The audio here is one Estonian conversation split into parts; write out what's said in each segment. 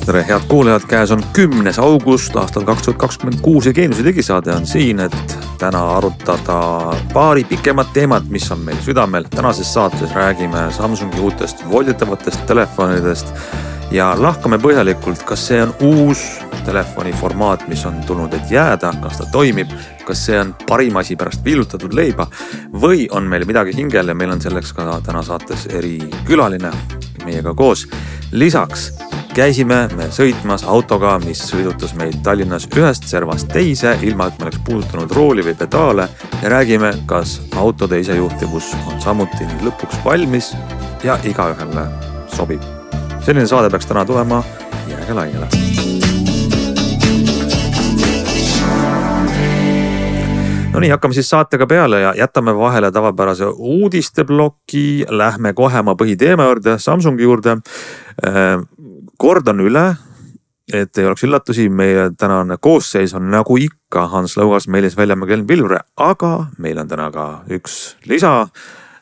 tere, head kuulajad, käes on 10. august aastal 2026 ja Geeniuse digisaade on siin, et täna arutada paari pikemat teemat, mis on meil südamel. Tänases saates räägime Samsungi uutest volditavatest telefonidest ja lahkame põhjalikult, kas see on uus telefoni formaat, mis on tulnud, et jääda, kas ta toimib, kas see on parim asi pärast viilutatud leiba või on meil midagi hingel ja meil on selleks ka täna saates erikülaline meiega koos. Lisaks käisime me sõitmas autoga, mis sõidutas meid Tallinnas ühest servast teise, ilma et me oleks puudutanud rooli või pedaale ja räägime, kas auto teise juhtivus on samuti lõpuks valmis ja igaühele sobib. Selline saade peaks täna tulema, jääge laiale. No nii, hakkame siis saatega peale ja jätame vahele tavapärase uudistebloki, lähme kohe oma põhiteema juurde, Samsungi juurde. Kordan üle, et ei oleks üllatusi, meie tänane koosseis on nagu ikka Hans Lõugas, Meelis Väljamäe, Kelm Pilvre, aga meil on täna ka üks lisa,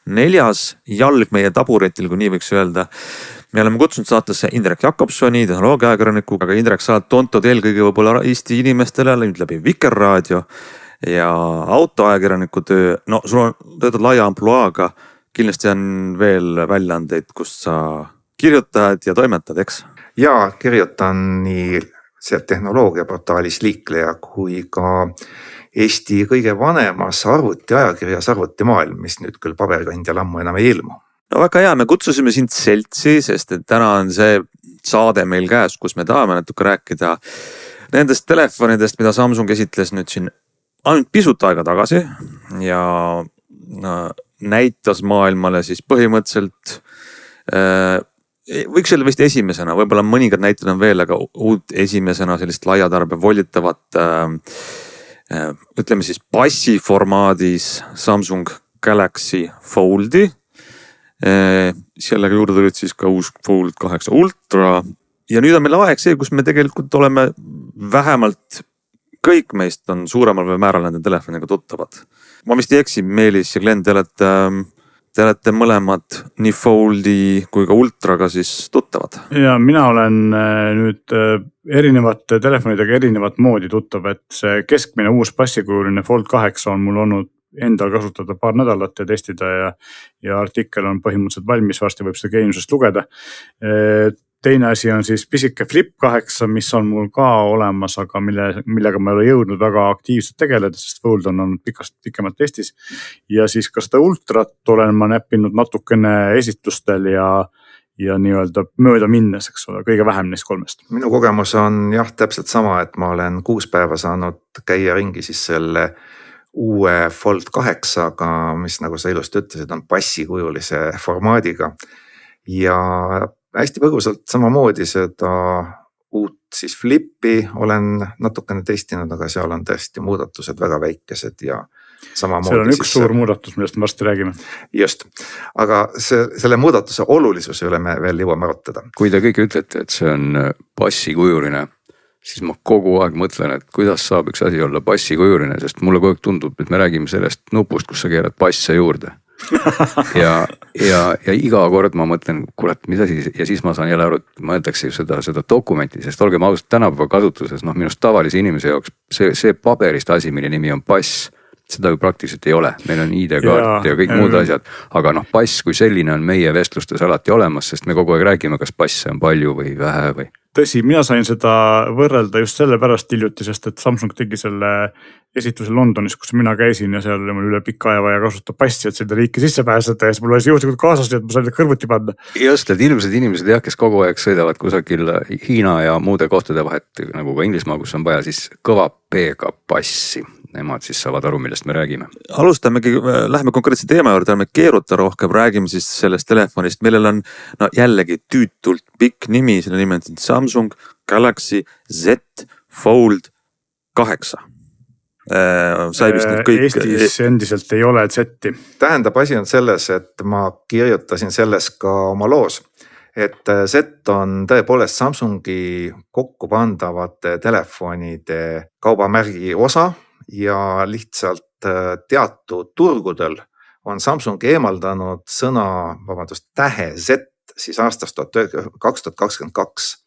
4. jalg meie taburetil, kui nii võiks öelda. Me oleme kutsunud saatesse Indrek Jakobsoni, tehnoloogiaajakirjaniku, aga Indrek, sa oled tuntud eelkõige võib-olla Eesti inimestele nüüd läbi Vikerraadio ja autoajakirjaniku töö. No sul on töötad laia ampluaaga, kindlasti on veel väljaandeid, kus sa kirjutad ja toimetad, eks? Ja kirjutan nii tehnoloogiaportaalis Liikleja kui ka Eesti kõige vanemas arvutiajakirjas Arvutimaailm, mis nüüd küll paberkandjal ammu enam ei ilmu. No väga hea, me kutsusime sind seltsi, sest et täna on see saade meil käes, kus me tahame natuke rääkida nendest telefonidest, mida Samsung esitles nüüd siin ainult pisut aega tagasi ja näitas maailmale siis põhimõtteliselt võiks öelda vist esimesena, võib-olla mõningad näited on veel, aga uut esimesena sellist laiatarbe volditavat ütleme siis passi formaadis Samsung Galaxy Foldi. Sellega juurde tulid siis ka uus Fold 8 Ultra ja nüüd on meil aeg see, kus me tegelikult oleme vähemalt kõik meist on suuremal või määral nende telefoniga tuttavad. Ma vist ei eksi, Meelis ja Glenn, te olete mõlemad nii Foldi kui ka Ultraga siis tuttavad. Ja mina olen nüüd erinevate telefonidega erinevat moodi tuttav, et see keskmine uus passikujuline Fold 8 on mul olnud endal kasutada paar nädalat ja testida ja artikkel on põhimõtteliselt valmis, varsti võib seda Geeniusest lugeda. Teine asi on siis pisike Flip 8, mis on mul ka olemas, aga millega ma ei ole jõudnud väga aktiivselt tegeleda, sest Fold on olnud pikemalt testis. Ja siis ka seda Ultrat olen ma näppinud natukene esitlustel ja nii-öelda mööda minnes, eks ole, kõige vähem neist 3. Minu kogemus on täpselt sama, et ma olen 6 päeva saanud käia ringi siis selle uue Fold 8-ga, mis nagu sa ilusti ütlesid, on passikujulise formaadiga ja hästi põgusalt samamoodi seda uut siis Flippi olen natukene testinud, aga seal on tõesti muudatused väga väikesed ja samamoodi. Seal on üks suur muudatus, millest me varsti räägime. Just, aga selle muudatuse olulisuse üle me veel jõuame arutada. Kui te kõik ütlete, et see on passikujuline, siis ma kogu aeg mõtlen, et kuidas saab üks asi olla passikujuline, sest mulle kogu aeg tundub, et me räägime sellest nupust, kus sa keerad passe juurde. ja iga kord ma mõtlen, kurat, mis asi, ja siis ma saan jälle aru, et mõeldakse ju seda dokumenti, sest olgem ausalt tänapäeva kasutuses, minust tavalise inimese jaoks see paberist asi, mille nimi on pass, seda ju praktiliselt ei ole, meil on ID-kaart ja kõik muud asjad, aga pass kui selline on meie vestlustes alati olemas, sest me kogu aeg räägime, kas passe on palju või vähe või. Tõsi, mina sain seda võrrelda just selle pärast hiljuti, sest et Samsung tegi selle esitluse Londonis, kus mina käisin ja seal oli üle pika aja vaja kasutada passi, et selle riiki sisse pääseda ja siis mul oli see juhuslikult kaasas, et ma sain kõrvuti panna. Just, et inimesed kes kogu aeg sõidavad kusagil Hiina ja muude kohtade vahet, nagu ka Inglismaa, kus on vaja siis kõva P-ga passi. Nemad siis saavad aru, millest me räägime. Alustamegi, lähme konkreetse teema juurde, me keeruta rohkem, räägime siis sellest telefonist, millel on jällegi tüütult pikk nimi, selle nimi on Samsung Galaxy Z Fold 8. Sai vist nüüd kõik. Eestis endiselt ei ole Z-i. Tähendab, asi on selles, et ma kirjutasin selles ka oma loos, et Z on tõepoolest Samsungi kokku pandavate telefonide kaubamärgi osa, ja lihtsalt teatud turgudel on Samsung eemaldanud tähe Z siis aastast 2022.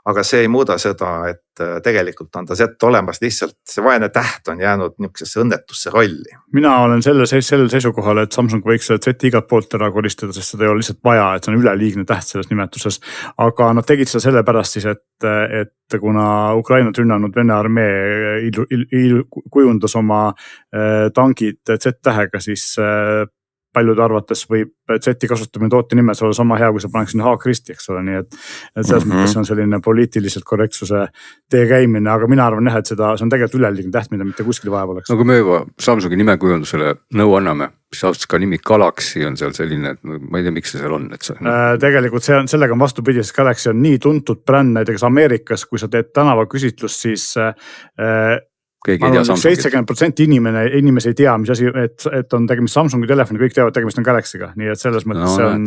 aga see ei muuda seda, et tegelikult on ta Z olemas, lihtsalt see vaene täht on jäänud niisugusesse õnnetusse rolli. Mina olen sellel seisukohal, et Samsung võiks Z igalt poolt ära koristada, sest seda ei ole lihtsalt vaja, et see on üleliigne täht selles nimetuses. Aga nad tegid seda sellepärast siis, et kuna Ukrainat rünnanud Vene armee kujundas oma tankid Z-tähega, siis paljude arvates võib Z-i kasutamine toote nimes olla sama hea, kui sa paneks sinna H-kristi, eks ole, nii et selles mõttes on selline poliitiliselt korrektsuse tee käimine, aga mina arvan jah, et see on tegelikult üleliigne täht, mida mitte kuskil vaja poleks. No kui me juba Samsungi nimekujundusele nõu anname, siis ausalt ka nimi Galaxy on seal selline, et ma ei tea, miks see seal on. Tegelikult sellega on vastupidi, sest Galaxy on nii tuntud bränd näiteks Ameerikas, kui sa teed tänavaküsitlust, siis 70% inimesi ei tea, mis asi, et on tegemist Samsungi telefoni, kõik teavad, tegemist on Galaxy'ga, nii et selles mõttes see on,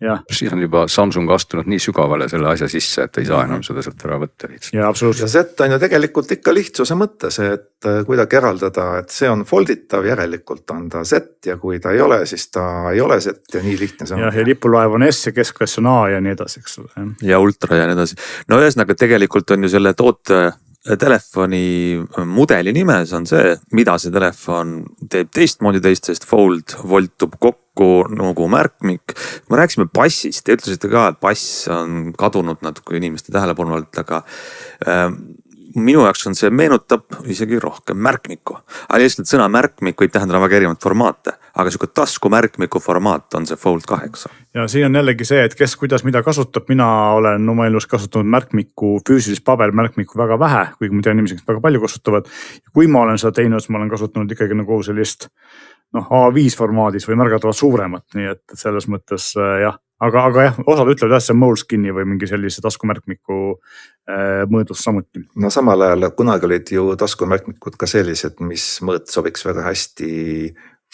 jah. Siis on juba Samsung astunud nii sügavale selle asja sisse, et ei saa enam seda sealt ära võtta. Ja, absoluutselt. Ja Z on ju tegelikult ikka lihtsuse mõttes, et kuidagi eraldada, et see on folditav, järelikult on ta Z ja kui ta ei ole, siis ta ei ole Z ja nii lihtne see on. Ja lipulaev on S ja keskklass on A ja nii edasi, eks ole. Ja Ultra ja nii edasi. No ühesõnaga tegelikult on ju selle toote telefoni mudeli nimes on see, mida see telefon teeb teistmoodi sest Fold voltub kokku nagu märkmik. Kui me rääkisime passist, te ütlesite ka, et pass on kadunud natuke inimeste tähelepanu alt, aga minu jaoks on see meenutab isegi rohkem märkmiku. Aga lihtsalt sõna märkmik võib tähendada väga erinevat formaate, aga selline tasku märkmiku formaat on see Fold 8. Ja siin on jällegi see, et kes kuidas mida kasutab. Mina olen oma elus kasutanud märkmiku, füüsilist pabermärkmiku väga vähe, kuigi ma tean inimesi, kes väga palju kasutavad. Ja kui ma olen seda teinud, siis ma olen kasutanud ikkagi nagu sellist A5 formaadis või märgatavalt suuremat, nii et selles mõttes jah. Aga jah, osad ütlevad, et see on Moleskini või mingi sellise taskumärkmiku mõõdus samuti. No samal ajal kunagi olid ju taskumärkmikud ka sellised, mis mõõt sobiks väga hästi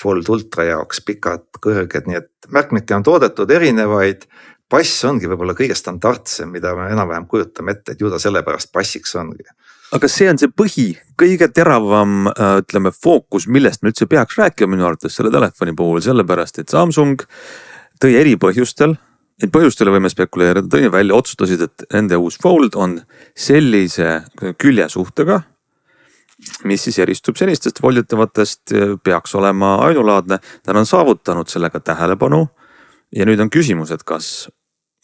Fold Ultra jaoks, pikad, kõrged, nii et märkmikke on toodetud erinevaid. Pass ongi võib-olla kõige standardsem, mida me enam-vähem kujutame ette, et ju ta sellepärast passiks ongi. Aga see on see kõige teravam, ütleme, fookus, millest me üldse peaks rääkima minu arvates selle telefoni puhul, sellepärast, et Samsung tõi eri põhjustel, et põhjustele võime spekuleerida, tõi välja, otsustasid, et nende uus Fold on sellise küljesuhtega, mis siis eristub senistest volditavatest, peaks olema ainulaadne. Ta on saavutanud sellega tähelepanu ja nüüd on küsimus, et kas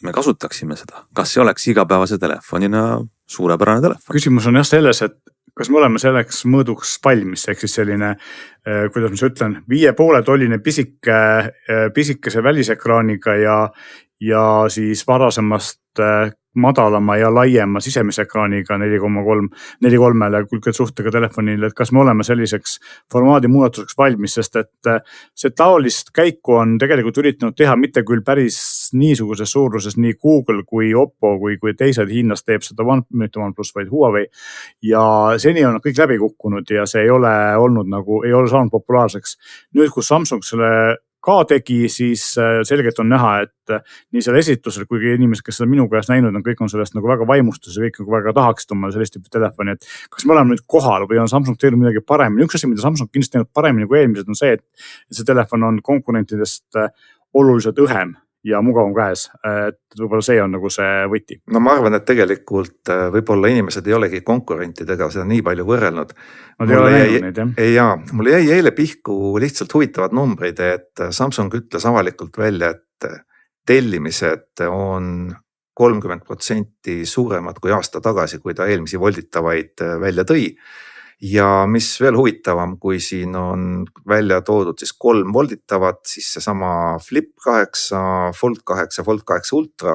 me kasutaksime seda, kas see oleks igapäevase telefonina suurepärane telefon. Küsimus on jah selles, et kas me oleme selleks mõõduks valmis, ehk siis selline, kuidas ma ütlen, 5,5 tolline pisikese välisekraaniga ja siis varasemast madalama ja laiema sisemise ekraaniga 4,3 külgsuhtega telefonil, et kas me oleme selliseks formaadi muudatuseks valmis, sest et see taolist käiku on tegelikult üritanud teha mitte küll päris niisuguses suuruses nii Google kui Oppo kui teised Hiinas teeb seda OnePlus vaid Huawei ja seni on kõik läbi kukkunud ja see ei ole olnud nagu, ei ole saanud populaarseks. Nüüd, kus Samsung selle ka tegi, siis selgelt on näha, et nii selle esitusel, kui inimesed, kes seda minu käes näinud on, kõik on sellest nagu väga vaimustus ja kõik nagu väga tahaksid omale sellist tüüpi telefoni, et kas me oleme nüüd kohal või on Samsung teinud midagi paremini. Üks asi, mida Samsung kindlasti teinud paremini kui eelmised on see, et see telefon on konkurentidest oluliselt õhem ja mugavam käes, et võib-olla see on nagu see võti. No ma arvan, et tegelikult võib-olla inimesed ei olegi konkurentidega seda nii palju võrrelnud. Mulle jäi eile pihku lihtsalt huvitavad numbrid, et Samsung ütles avalikult välja, et tellimised on 30% suuremad kui aasta tagasi, kui ta eelmisi volditavaid välja tõi. Ja mis veel huvitavam, kui siin on välja toodud siis 3 volditavat, siis seesama Flip 8, Fold 8, Fold 8 Ultra,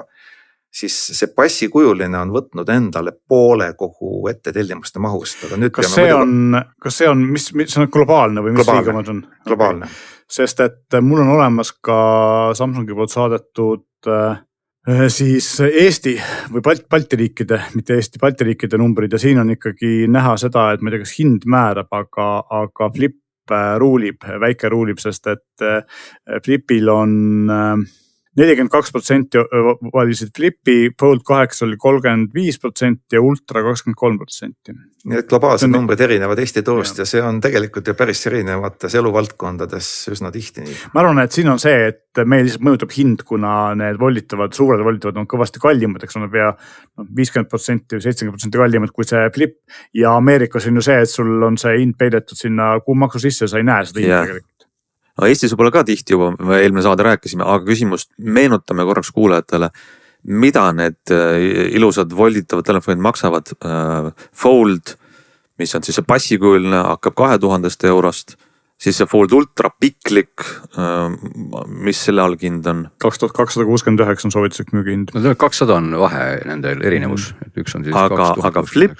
siis see passikujuline on võtnud endale poole kogu ette tellimuste mahust. Aga nüüd kas see on, mis see on globaalne või mis liigamad on? Globaalne. Sest et mul on olemas ka Samsungi poolt saadetud siis Eesti või Balti riikide, mitte Eesti, Balti riikide numbrid ja siin on ikkagi näha seda, et ma ei tea, kas hind määrab, aga Flip ruulib, väike ruulib, sest et Flipil on 42% valisid Flipi, Fold 8 oli 35% ja Ultra 23%. Nii et globaalsed numbrid erinevad Eesti turust ja see on tegelikult ju päris erinevates eluvaldkondades üsna tihti nii. Ma arvan, et siin on see, et meil lihtsalt mõjutab hind, kuna need suured volitavad on kõvasti kallimad, eks on pea 50% või 70% kallimad kui see Flip ja Ameerikas on ju see, et sul on see hind peidetud sinna kuumaksu sisse ja sa ei näe seda hinda tegelikult. Eestis võib-olla ka tihti juba, me eelmine saade rääkisime, aga küsimust meenutame korraks kuulajatele, mida need ilusad volditavad telefonid maksavad. Fold, mis on siis see passikujuline, hakkab 2000 eurost, siis see Fold Ultra piklik, mis selle allhind on? 2269 on soovituslik müügihind. No 200 on vahe nendel erinevus, et üks on siis aga Flip,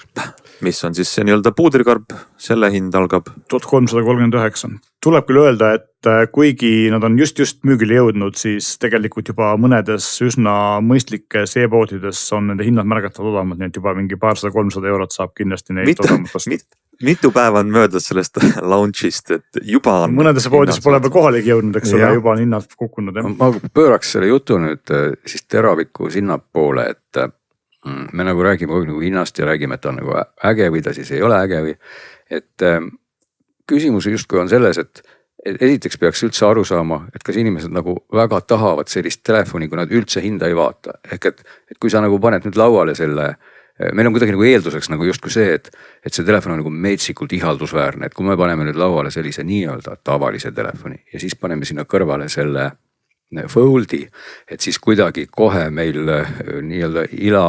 mis on siis see nii-öelda puudrikarp, selle hind algab 1339. Tuleb küll öelda, et kuigi nad on just müügile jõudnud, siis tegelikult juba mõnedes üsna mõistlikes e-poodides on nende hinnad märgatavad odavamad, nii et juba mingi 200-300 eurot saab kindlasti neid odavamad osta. Mitu päeva on möödas sellest launch'ist, et juba on... Mõnedes poodis pole veel kohalegi jõudnud, eks ole, juba on hinnad kukkunud. Ma pööraks selle jutu nüüd siis teraviku sinna poole, et me nagu räägime nagu hinnast ja räägime, et ta on nagu äge või ta siis ei ole äge või, et küsimus justkui on selles, et esiteks peaks üldse aru saama, et kas inimesed nagu väga tahavad sellist telefoni, kui nad üldse hinda ei vaata. Ehk et kui sa nagu paned nüüd lauale selle, meil on kuidagi nagu eelduseks nagu justkui see, et see telefon on nagu meetsikult ihaldusväärne, et kui me paneme nüüd lauale sellise nii-öelda tavalise telefoni ja siis paneme sinna kõrvale selle Foldi, et siis kuidagi kohe meil nii-öelda ila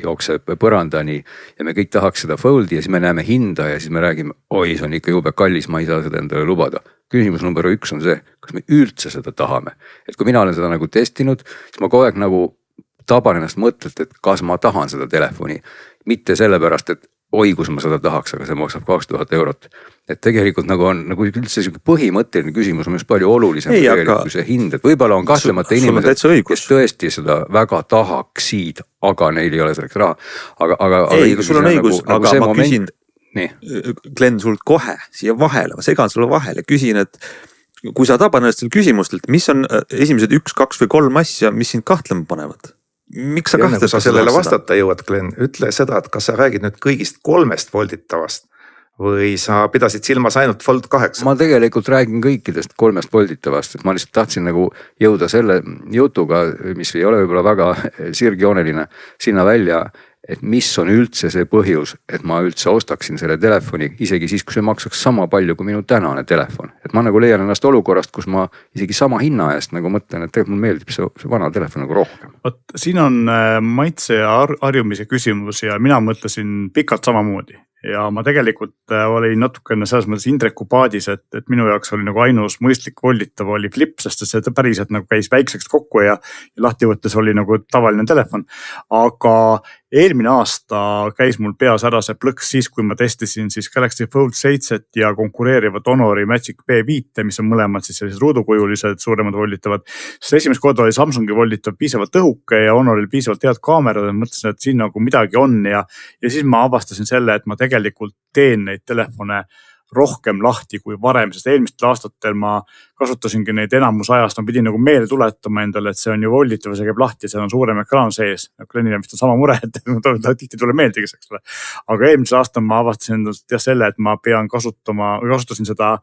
jookseb põrandani ja me kõik tahaks seda Foldi ja siis me näeme hinda ja siis me räägime, oi, see on ikka jube kallis, ma ei saa seda endale lubada. Küsimus number 1 on see, kas me üldse seda tahame. Et kui mina olen seda nagu testinud, siis ma kogu aeg nagu taban ennast mõttelt, et kas ma tahan seda telefoni. Mitte sellepärast, et oi, kus ma seda tahaks, aga see maksab 2000 eurot. Et tegelikult nagu on nagu üldse põhimõtteline küsimus on just palju olulisem kui see hind, et võib-olla on kahtlemata inimesed, kes tõesti seda väga tahaksid, aga neil ei ole selleks raha. Aga sul on õigus, aga ma küsin, Glenn, sult kohe siia vahele, ma segan sulle vahele, küsin, et kui sa taban ennast selle küsimustelt, mis on esimesed 1, 2 või 3 asja, mis sind kahtlema panevad? Miks sa kahtled? Kui sa sellele vastata jõuad, Glenn, ütle seda, et kas sa räägid nüüd kõigist 3 volditavast või sa pidasid silmas ainult Fold 8? Ma tegelikult räägin kõikidest 3 volditavast, et ma lihtsalt tahtsin nagu jõuda selle jutuga, mis ei ole võib-olla väga sirgjooneline sinna välja, et mis on üldse see põhjus, et ma üldse ostaksin selle telefoni, isegi siis, kui see maksaks sama palju kui minu tänane telefon. Et ma nagu leian ennast olukorrast, kus ma isegi sama hinna eest nagu mõtlen, et tegelikult mulle meeldib see vana telefon nagu rohkem. Siin on maitse ja harjumise küsimus ja mina mõtlesin pikalt samamoodi. Ja ma tegelikult olin natukene selles mõttes Indreku paadis, et minu jaoks oli nagu ainus mõistlik volditav oli Flip, sest see päriselt nagu käis väikseks kokku ja lahti võttes oli nagu tavaline telefon. Aga eelmine aasta käis mul peas ära see plõks siis, kui ma testisin siis Galaxy Fold 7 ja konkureerivad Honori Magic B5, mis on mõlemad siis sellised ruudukujulised suuremad volditavad. Sest esimest korda oli Samsungi volditav piisavalt õhuke ja Honoril piisavalt head kaamerad ja mõtlesin, et siin nagu midagi on ja siis ma avastasin selle, et ma tegelikult teen neid telefone rohkem lahti kui varem, sest eelmistel aastatel ma kasutasingi neid enamus ajast, ma pidin nagu meelde tuletama endale, et see on ju volditav ja see käib lahti ja seal on suurem ekraan sees. Glennile vist on sama mure, et tihti tuleb meeldigi, eks ole. Aga eelmisel aastal ma avastasin selle, et ma pean kasutasin seda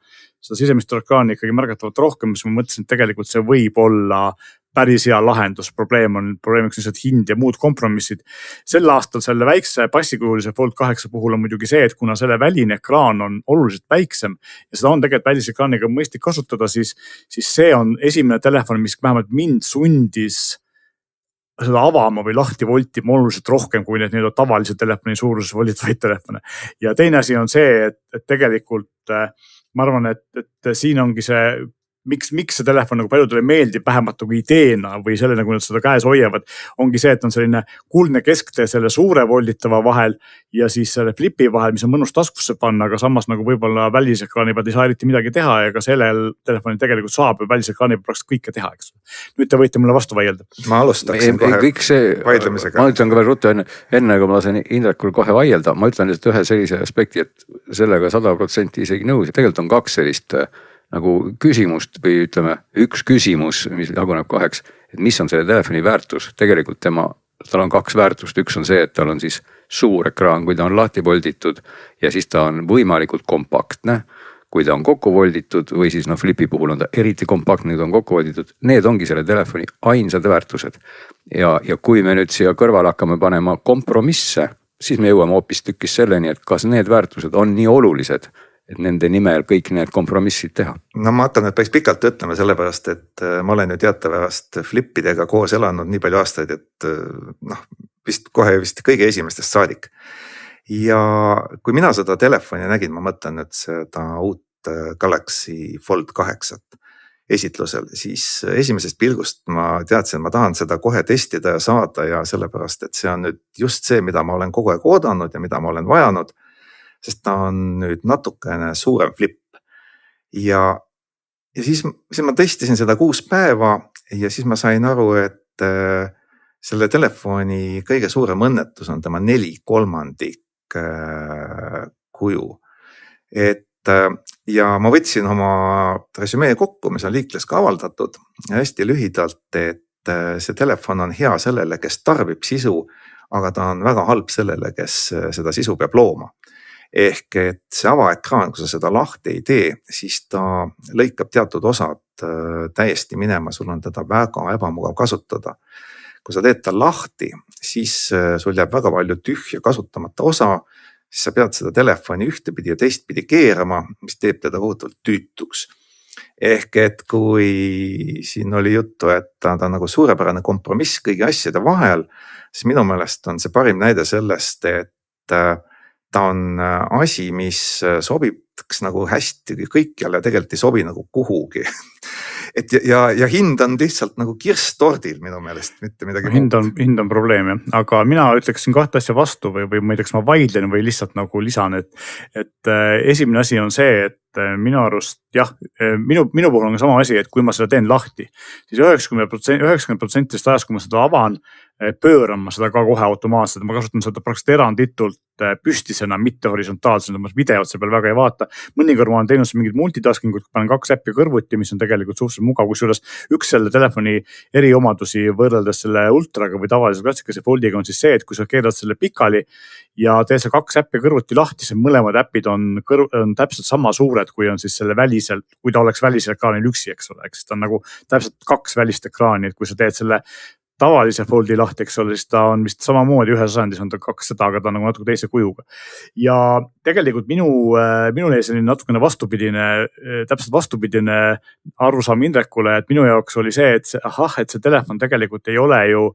sisemist ekraani ikkagi märgatavalt rohkem, mis ma mõtlesin, et tegelikult see võib olla päris hea lahendus, probleemiks lihtsalt hind ja muud kompromissid. Sel aastal selle väikse passikujulise Fold 8 puhul on muidugi see, et kuna selle väline ekraan on oluliselt väiksem ja seda on tegelikult välise ekraaniga mõistlik kasutada, siis see on esimene telefon, mis vähemalt mind sundis seda avama või lahti voltima oluliselt rohkem kui need tavalise telefoni suuruses volitavaid telefone. Ja teine asi on see, et tegelikult ma arvan, et siin ongi see miks see telefon nagu paljudele meeldib vähemalt nagu ideena või sellele, kui nad seda käes hoiavad, ongi see, et on selline kuldne kesktee selle suure volditava vahel ja siis selle Flipi vahel, mis on mõnus taskusse panna, aga samas nagu võib-olla välisekraani pealt ei saa eriti midagi teha ja ka sellel telefonil tegelikult saab ju välisekraani pealt praktiliselt kõike teha, eks. Nüüd te võite mulle vastu vaielda. Ma alustaksin kohe vaidlemisega. Ma ütlen ka veel ruttu enne kui ma lasen Indrekul kohe vaielda, ma ütlen lihtsalt ühe sellise aspekti, et sellega 100% isegi nõus ja tegelikult on 2 sellist nagu küsimust või ütleme, üks küsimus, mis jaguneb kaheks, et mis on selle telefoni väärtus, tegelikult tal on kaks väärtust, üks on see, et tal on siis suur ekraan, kui ta on lahti volditud ja siis ta on võimalikult kompaktne. Kui ta on kokku volditud või siis Flipi puhul on ta eriti kompaktne, kui ta on kokku volditud, need ongi selle telefoni ainsad väärtused. Ja kui me nüüd siia kõrvale hakkame panema kompromisse, siis me jõuame hoopis tükis selleni, et kas need väärtused on nii olulised, et nende nimel kõik need kompromissid teha. No ma hakkan nüüd päris pikalt ütlema sellepärast, et ma olen ju teatavast Flipidega koos elanud nii palju aastaid, et vist kõige esimestest saadik. Ja kui mina seda telefoni nägin, ma mõtlen nüüd seda uut Galaxy Fold 8 esitlusel, siis esimesest pilgust ma teadsin, et ma tahan seda kohe testida ja saada ja sellepärast, et see on nüüd just see, mida ma olen kogu aeg oodanud ja mida ma olen vajanud, sest ta on nüüd natukene suurem flip. Ja siis ma testisin seda 6 päeva ja siis ma sain aru, et selle telefoni kõige suurem õnnetus on tema 4/3 kuju. Ja ma võtsin oma resümee kokku, mis on Liikles ka avaldatud hästi lühidalt, et see telefon on hea sellele, kes tarbib sisu, aga ta on väga halb sellele, kes seda sisu peab looma. Ehk et see avaekraan, kui sa seda lahti ei tee, siis ta lõikab teatud osad täiesti minema, sul on teda väga ebamugav kasutada. Kui sa teed ta lahti, siis sul jääb väga palju tühja kasutamata osa, siis sa pead seda telefoni ühtepidi ja teistpidi keerama, mis teeb teda kohutavalt tüütuks. Ehk et kui siin oli juttu, et ta on nagu suurepärane kompromiss kõigi asjade vahel, siis minu meelest on see parim näide sellest, et ta on asi, mis sobitaks nagu hästi kõikjale, tegelikult ei sobi nagu kuhugi. Ja hind on lihtsalt nagu kirstordil minu meelest, mitte midagi muud. Hind on probleem, jah. Aga mina ütleksin kahte asja vastu või ma ei tea, kas ma vaidlen või lihtsalt nagu lisan, et esimene asi on see, et minu arust, jah, minu puhul on ka sama asi, et kui ma seda teen lahti, siis 90% ajast, kui ma seda avan, pööran ma seda ka kohe automaatselt. Ma kasutan seda praktiliselt eranditult püstisena, mitte horisontaalsena, ma videot see peal väga ei vaata. Mõnikord ma olen teinud mingid multitaskingut, panen 2 äppi kõrvuti, mis on tegelikult suhteliselt mugav, kusjuures üks selle telefoni eriomadusi võrreldes selle ultraga või tavalise klassikase Foldiga on siis see, et kui sa keerad selle pikali ja teed see 2 äppi kõrvuti lahti, see mõlemad äpid on täpselt sama suured, kui on siis selle väliselt, kui ta oleks välisel ekraanil üksi, eks ole, eks ta on nagu täpselt 2 välist ekraani, et kui sa teed selle tavalise Foldi lahti, eks ole, siis ta on vist samamoodi ühes asendis on ta 200, aga ta on nagu natuke teise kujuga. Ja tegelikult minul jäi selline natukene täpselt vastupidine arusaam Indrekule, et minu jaoks oli see, et see telefon tegelikult ei ole ju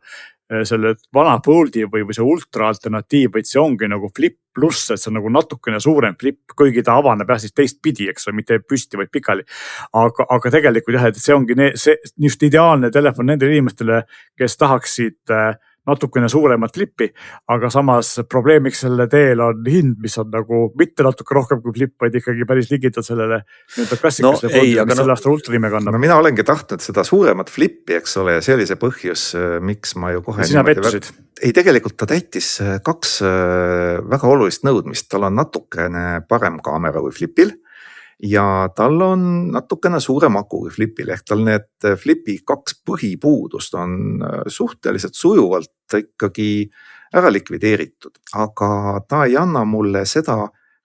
selle vana Foldi või see ultra alternatiiv, vaid see ongi nagu Flip pluss, et see on nagu natukene suurem Flip, kuigi ta avaneb jah siis teistpidi, eks ole, mitte püsti, vaid pikali. Aga tegelikult jah, et see ongi just ideaalne telefon nendele inimestele, kes tahaksid natukene suuremat Flipi, aga samas probleemiks selle teel on hind, mis on nagu mitte natuke rohkem kui Flip, vaid ikkagi päris ligitad sellele klassikasele Foldi, mis selle aasta ultra nime kannab. No mina olengi tahtnud seda suuremat Flipi, eks ole, ja see oli see põhjus, miks ma ju kohe... Sina pettusid? Ei, tegelikult ta täitis 2 väga olulist nõudmist, tal on natukene parem kaamera kui Flipil ja tal on natukene suurem aku kui Flipil, ehk tal need Flipi 2 põhipuudust on suhteliselt sujuvalt ikkagi ära likvideeritud, aga ta ei anna mulle seda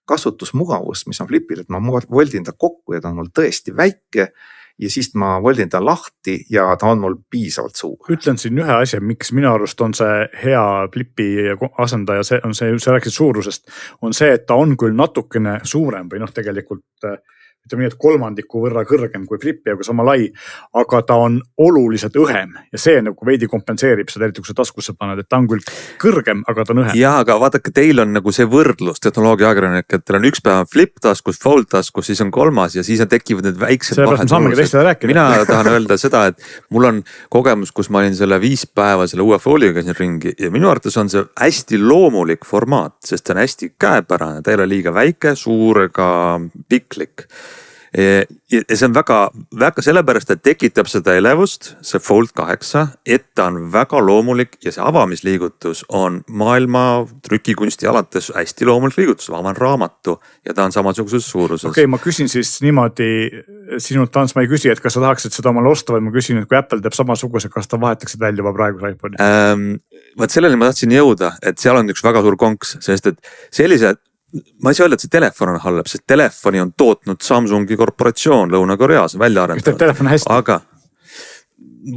kasutusmugavust, mis on Flipil, et ma voldin ta kokku ja ta on mul tõesti väike ja siis ma voldin ta lahti ja ta on mul piisavalt suur. Ütlen siin ühe asja, miks minu arust on see hea Flipi asendaja, see rääksid suurusest, on see, et ta on küll natukene suurem või tegelikult ütleme nii, et 3 võrra kõrgem kui Flip ja kui sama lai, aga ta on oluliselt õhem ja see nagu veidi kompenseerib seda, eriti kui sa taskusse paned, et ta on küll kõrgem, aga ta on õhem. Ja, aga vaadake, teil on nagu see võrdlus tehnoloogia ajakirjanik, et teil on üks päev Flip taskus, Fold taskus, siis on 3 ja siis tekivad need väiksed vahed. Mina tahan öelda seda, et mul on kogemus, kus ma olin selle 5 päeva selle uue Foldiga käisin ringi ja minu arvates on see hästi loomulik formaat, sest see on hästi käepärane, ta ei ole liiga väike, suur ega piklik. ja see on väga sellepärast, et tekitab seda elevust, see Fold 8, et ta on väga loomulik ja see avamisliigutus on maailma trükikunsti alates hästi loomulik liigutus. Ma avan raamatu ja ta on samasuguses suuruses. Okei, ma küsin siis niimoodi sinult, Ants, ma ei küsi, et kas sa tahaksid seda omale osta, vaid ma küsin, et kui Apple teeb samasuguse, kas ta vahetaksid välja juba praeguse iPhone? Vaat sellele ma tahtsin jõuda, et seal on üks väga suur konks, sest et sellised, ma ei saa öelda, et see telefon on halb, sest telefoni on tootnud Samsungi korporatsioon Lõuna-Koreas välja arendanud. Telefon hästi. Aga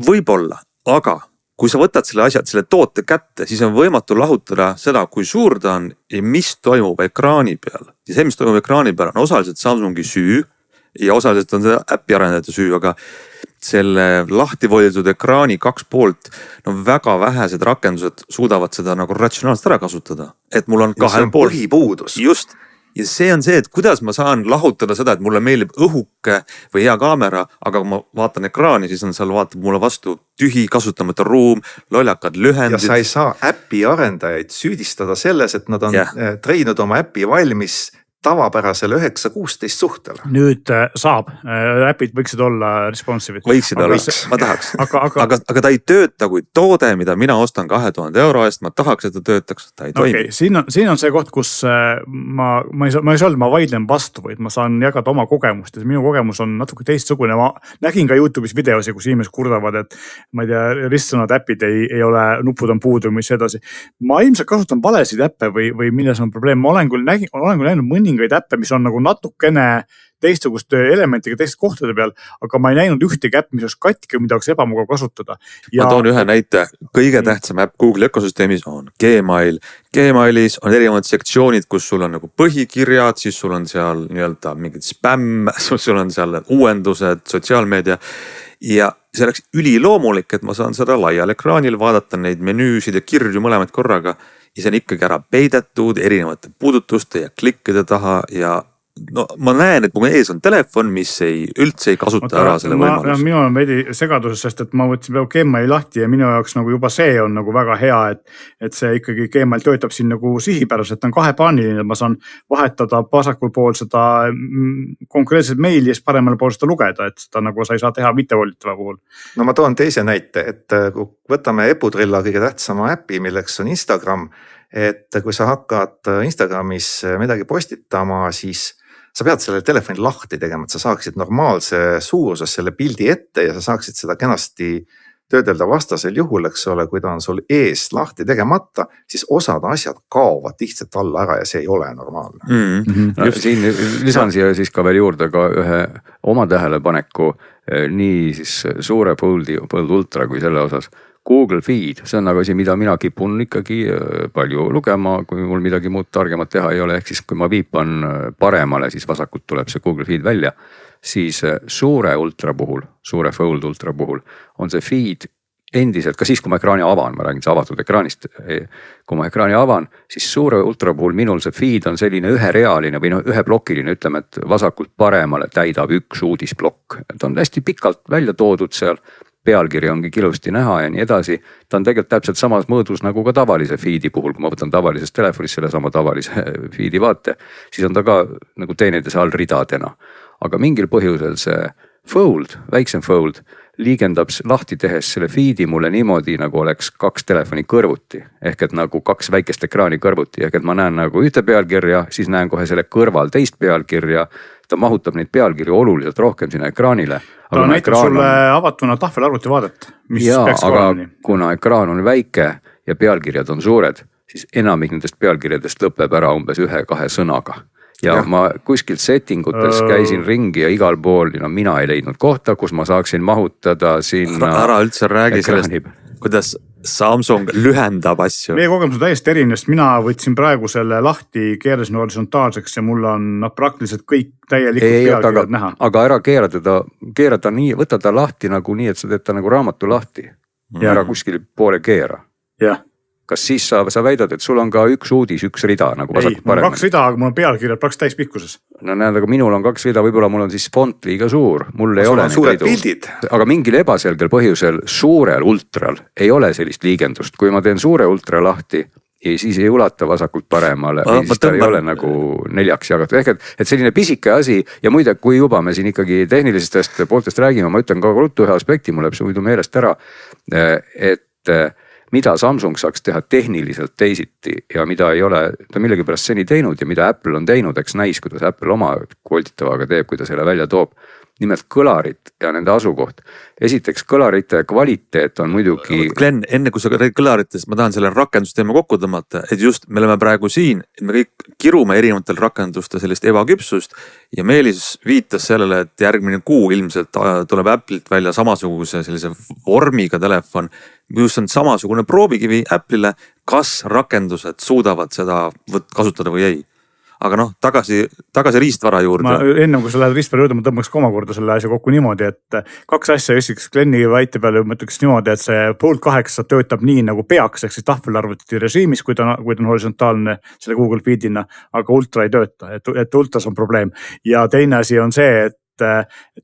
võib-olla, aga kui sa võtad selle toote kätte, siis on võimatu lahutada seda, kui suur ta on ja mis toimub ekraani peal. Ja see, mis toimub ekraani peal, on osaliselt Samsungi süü ja osaliselt on see äppi arendajate süü, aga selle lahti volditud ekraani 2 poolt, no väga vähesed rakendused suudavad seda nagu ratsionaalselt ära kasutada. Et mul on 2 poolt. Põhipuudus. Just. Ja see on see, et kuidas ma saan lahutada seda, et mulle meeldib õhuke või hea kaamera, aga kui ma vaatan ekraani, siis on seal vaatab mulle vastu tühi, kasutamata ruum, lollakad lühendid. Ja sa ei saa äpi arendajaid süüdistada selles, et nad on treeninud oma äpi valmis tavapärasele 9-16 suhtele. Nüüd saab, äpid võiksid olla responsive'id. Võiksid olla, ma tahaks. Aga ta ei tööta kui toode, mida mina ostan 2000 euro eest, ma tahaks, et ta töötaks, ta ei toimi. Siin on see koht, kus ma ei saa öelda, ma vaidlen vastu, vaid ma saan jagada oma kogemust ja minu kogemus on natuke teistsugune. Ma nägin ka YouTube'is videosi, kus inimesed kurdavad, et ma ei tea, ristsõnad äpid ei ole, nupud on puudu, mis edasi. Ma ilmselt kasutan valesid äppe või milles on probleem. Ma olen küll näinud mõningaid äppe, mis on nagu natukene teistsuguste elementiga teiste kohtade peal, aga ma ei näinud ühtegi äpp, mis oleks katki, mida oleks ebamugav kasutada. Ma toon ühe näite. Kõige tähtsam äpp Google ökosüsteemis on Gmail. Gmailis on erinevad sektsioonid, kus sul on nagu põhikirjad, siis sul on seal nii-öelda mingid spämm, sul on seal uuendused, sotsiaalmeedia. Ja see oleks üliloomulik, et ma saan seda laial ekraanil vaadata neid menüüsid ja kirju mõlemad korraga. Ja see on ikkagi ära peidetud erinevate puudutuste ja klikkide taha ja no ma näen, et mu ees on telefon, mis üldse ei kasuta ära selle võimaluse. Minu on veidi segaduses, sest et ma võtsin peaaegu Gmaili lahti ja minu jaoks nagu juba see on nagu väga hea, et see ikkagi Gmail töötab siin nagu sihipäraselt, on kahepaaniline, et ma saan vahetada vasakul pool seda konkreetset meili ja siis paremal pool seda lugeda, et seda nagu sa ei saa teha mittevolitava puhul. No ma toon teise näite, et kui võtame Eputrilla kõige tähtsama äpi, milleks on Instagram, et kui sa hakkad Instagramis midagi postitama, siis sa pead selle telefoni lahti tegema, et sa saaksid normaalse suuruses selle pildi ette ja sa saaksid seda kenasti töödelda vastasel juhul, eks ole, kui ta on sul ees lahti tegemata, siis osad asjad kaovad lihtsalt alla ära ja see ei ole normaalne. No, siin lisan siia siis ka veel juurde ka ühe oma tähelepaneku nii siis suure Fold Ultra kui selle osas. Google Feed, see on nagu asi, mida mina kipun ikkagi palju lugema, kui mul midagi muud targemat teha ei ole, ehk siis kui ma viipan paremale, siis vasakult tuleb see Google Feed välja, siis suure Ultra puhul, suure Fold Ultra puhul on see feed endiselt, ka siis kui ma ekraani avan, ma räägin see avatud ekraanist, kui ma ekraani avan, siis suure Ultra puhul minul see feed on selline üherealine või üheplokiline, ütleme, et vasakult paremale täidab üks uudisblokk, et on hästi pikalt välja toodud seal, pealkiri ongi kilusti näha ja nii edasi. Ta on tegelikult täpselt samas mõõdus nagu ka tavalise feedi puhul, kui ma võtan tavalisest telefonist selle sama tavalise feedi vaate, siis on ta ka nagu teineteise all ridadena. Aga mingil põhjusel see Fold, väiksem Fold, liigendab lahti tehes selle feedi mulle niimoodi, nagu oleks 2 telefoni kõrvuti. Ehk et nagu 2 väikest ekraani kõrvuti, ehk et ma näen nagu ühte pealkirja, siis näen kohe selle kõrval teist pealkirja. Ta mahutab neid pealkirju oluliselt rohkem sinna ekraanile. Ta näitab sulle avatuna tahvelarvuti vaadet, mis peaks olema. Kuna ekraan on väike ja pealkirjad on suured, siis enamik nendest pealkirjadest lõpeb ära umbes 1-2 sõnaga. Ja ma kuskilt settingutes käisin ringi ja igal pool, mina ei leidnud kohta, kus ma saaksin mahutada sinna. Ära üldse räägi sellest, kuidas Samsung lühendab asju. Meie kogemus on täiesti erinev, sest mina võtsin praegu selle lahti, keerasin horisontaalseks ja mul on praktiliselt kõik täielikult pealkirjad näha. Aga ära keera ta nii, võta ta lahti nagu nii, et sa teed ta nagu raamatu lahti ja ära kuskil poole keera. Jah. Kas siis sa väidad, et sul on ka üks uudis, üks rida nagu vasakut paremini? Ei, mul on 2 rida, aga mul on pealkirjad praktiliselt täispikkuses. No näed, aga minul on 2 rida, võib-olla mul on siis font liiga suur. Mul ei ole suured pildid. Aga mingil ebaselgel põhjusel suurel ultral ei ole sellist liigendust. Kui ma teen suure ultra lahti ja siis ei ulata vasakult paremale, siis ta ei ole nagu 4 jagatud, ehk et selline pisike asi ja muide, kui juba me siin ikkagi tehnilistest pooltest räägime, ma ütlen ka ruttu ühe aspekti, mul läheb see muidu meelest ära, et mida Samsung saaks teha tehniliselt teisiti ja mida ei ole ta millegipärast seni teinud ja mida Apple on teinud, eks näis, kuidas Apple oma kvolditavaga teeb, kui ta selle välja toob. Nimelt kõlarid ja nende asukoht. Esiteks kõlarite kvaliteet on muidugi. Glenn, enne kui sa räägid kõlaritest, ma tahan selle rakendusteema kokku tõmmata, et just me oleme praegu siin, et me kõik kirume erinevatel rakenduste sellist ebaküpsust ja Meelis viitas sellele, et järgmine kuu ilmselt tuleb Apple'ilt välja samasuguse sellise vormiga telefon, mis on samasugune proovikivi Apple'ile, kas rakendused suudavad seda kasutada või ei. Aga noh, tagasi riistvara juurde. Ma enne kui sa lähed riistvara juurde, ma tõmbaks ka omakorda selle asja kokku niimoodi, et 2 asja esiteks Glenni väite peale ma ütleks niimoodi, et see Fold 8 töötab nii nagu peaks, ehk siis tahvelarvuti režiimis, kui ta on horisontaalne selle Google Feedina, aga Ultra ei tööta, et Ultras on probleem. Ja teine asi on see, et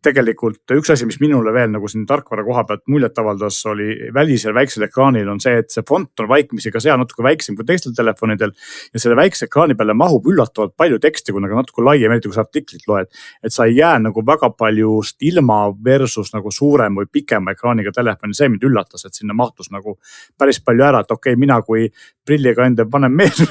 tegelikult üks asi, mis minule veel nagu siin tarkvara koha pealt muljet avaldas, oli välisel väiksel ekraanil on see, et see font on vaikimisi ka seal natuke väiksem kui teistel telefonidel ja selle väikse ekraani peale mahub üllatavalt palju teksti, kui nagu natuke laiem, eriti kui sa artiklit loed, et sa ei jää nagu väga palju ilma versus nagu suurem või pikema ekraaniga telefoni, see mind üllatas, et sinna mahtus nagu päris palju ära, et okei, mina kui prilliga enda vanem mees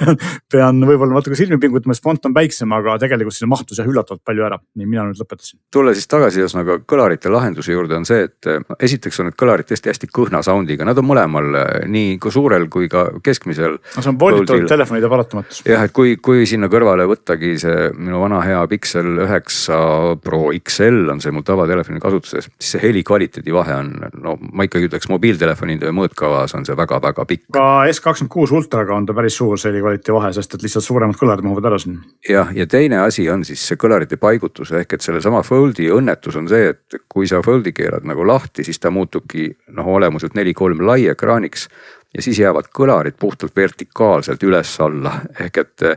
pean võib-olla natuke silmi pingutama, sest font on väiksem, aga tegelikult sinna mahtus jah üllatavalt palju ära, nii mina nüüd lõpetasin. Tulla siis tagasi ühesõnaga kõlarite lahenduse juurde on see, et esiteks on need kõlarid tõesti hästi kõhna soundiga, nad on mõlemal nii kui suurel kui ka keskmisel. See on volditatud telefonide paratamatus. Jah, et kui sinna kõrvale võttagi see minu vana hea Pixel 9 Pro XL on see mul tavatelefoni kasutuses, siis see heli kvaliteedi vahe on, no ma ikkagi ütleks mobiiltelefonide mõõtkavas on see väga-väga pikk. Ka S26 Ultraga on ta päris suur see heli kvaliteedi vahe, sest et lihtsalt suuremad kõlarid mahuvad ära siin. Ja teine asi on siis see kõlarite paigutus, ehk et selle sama Foldi õnnetus on see, et kui sa Foldi keerad nagu lahti, siis ta muutubki olemuselt 4:3 lai ekraaniks ja siis jäävad kõlarid puhtalt vertikaalselt üles-alla. Ehk et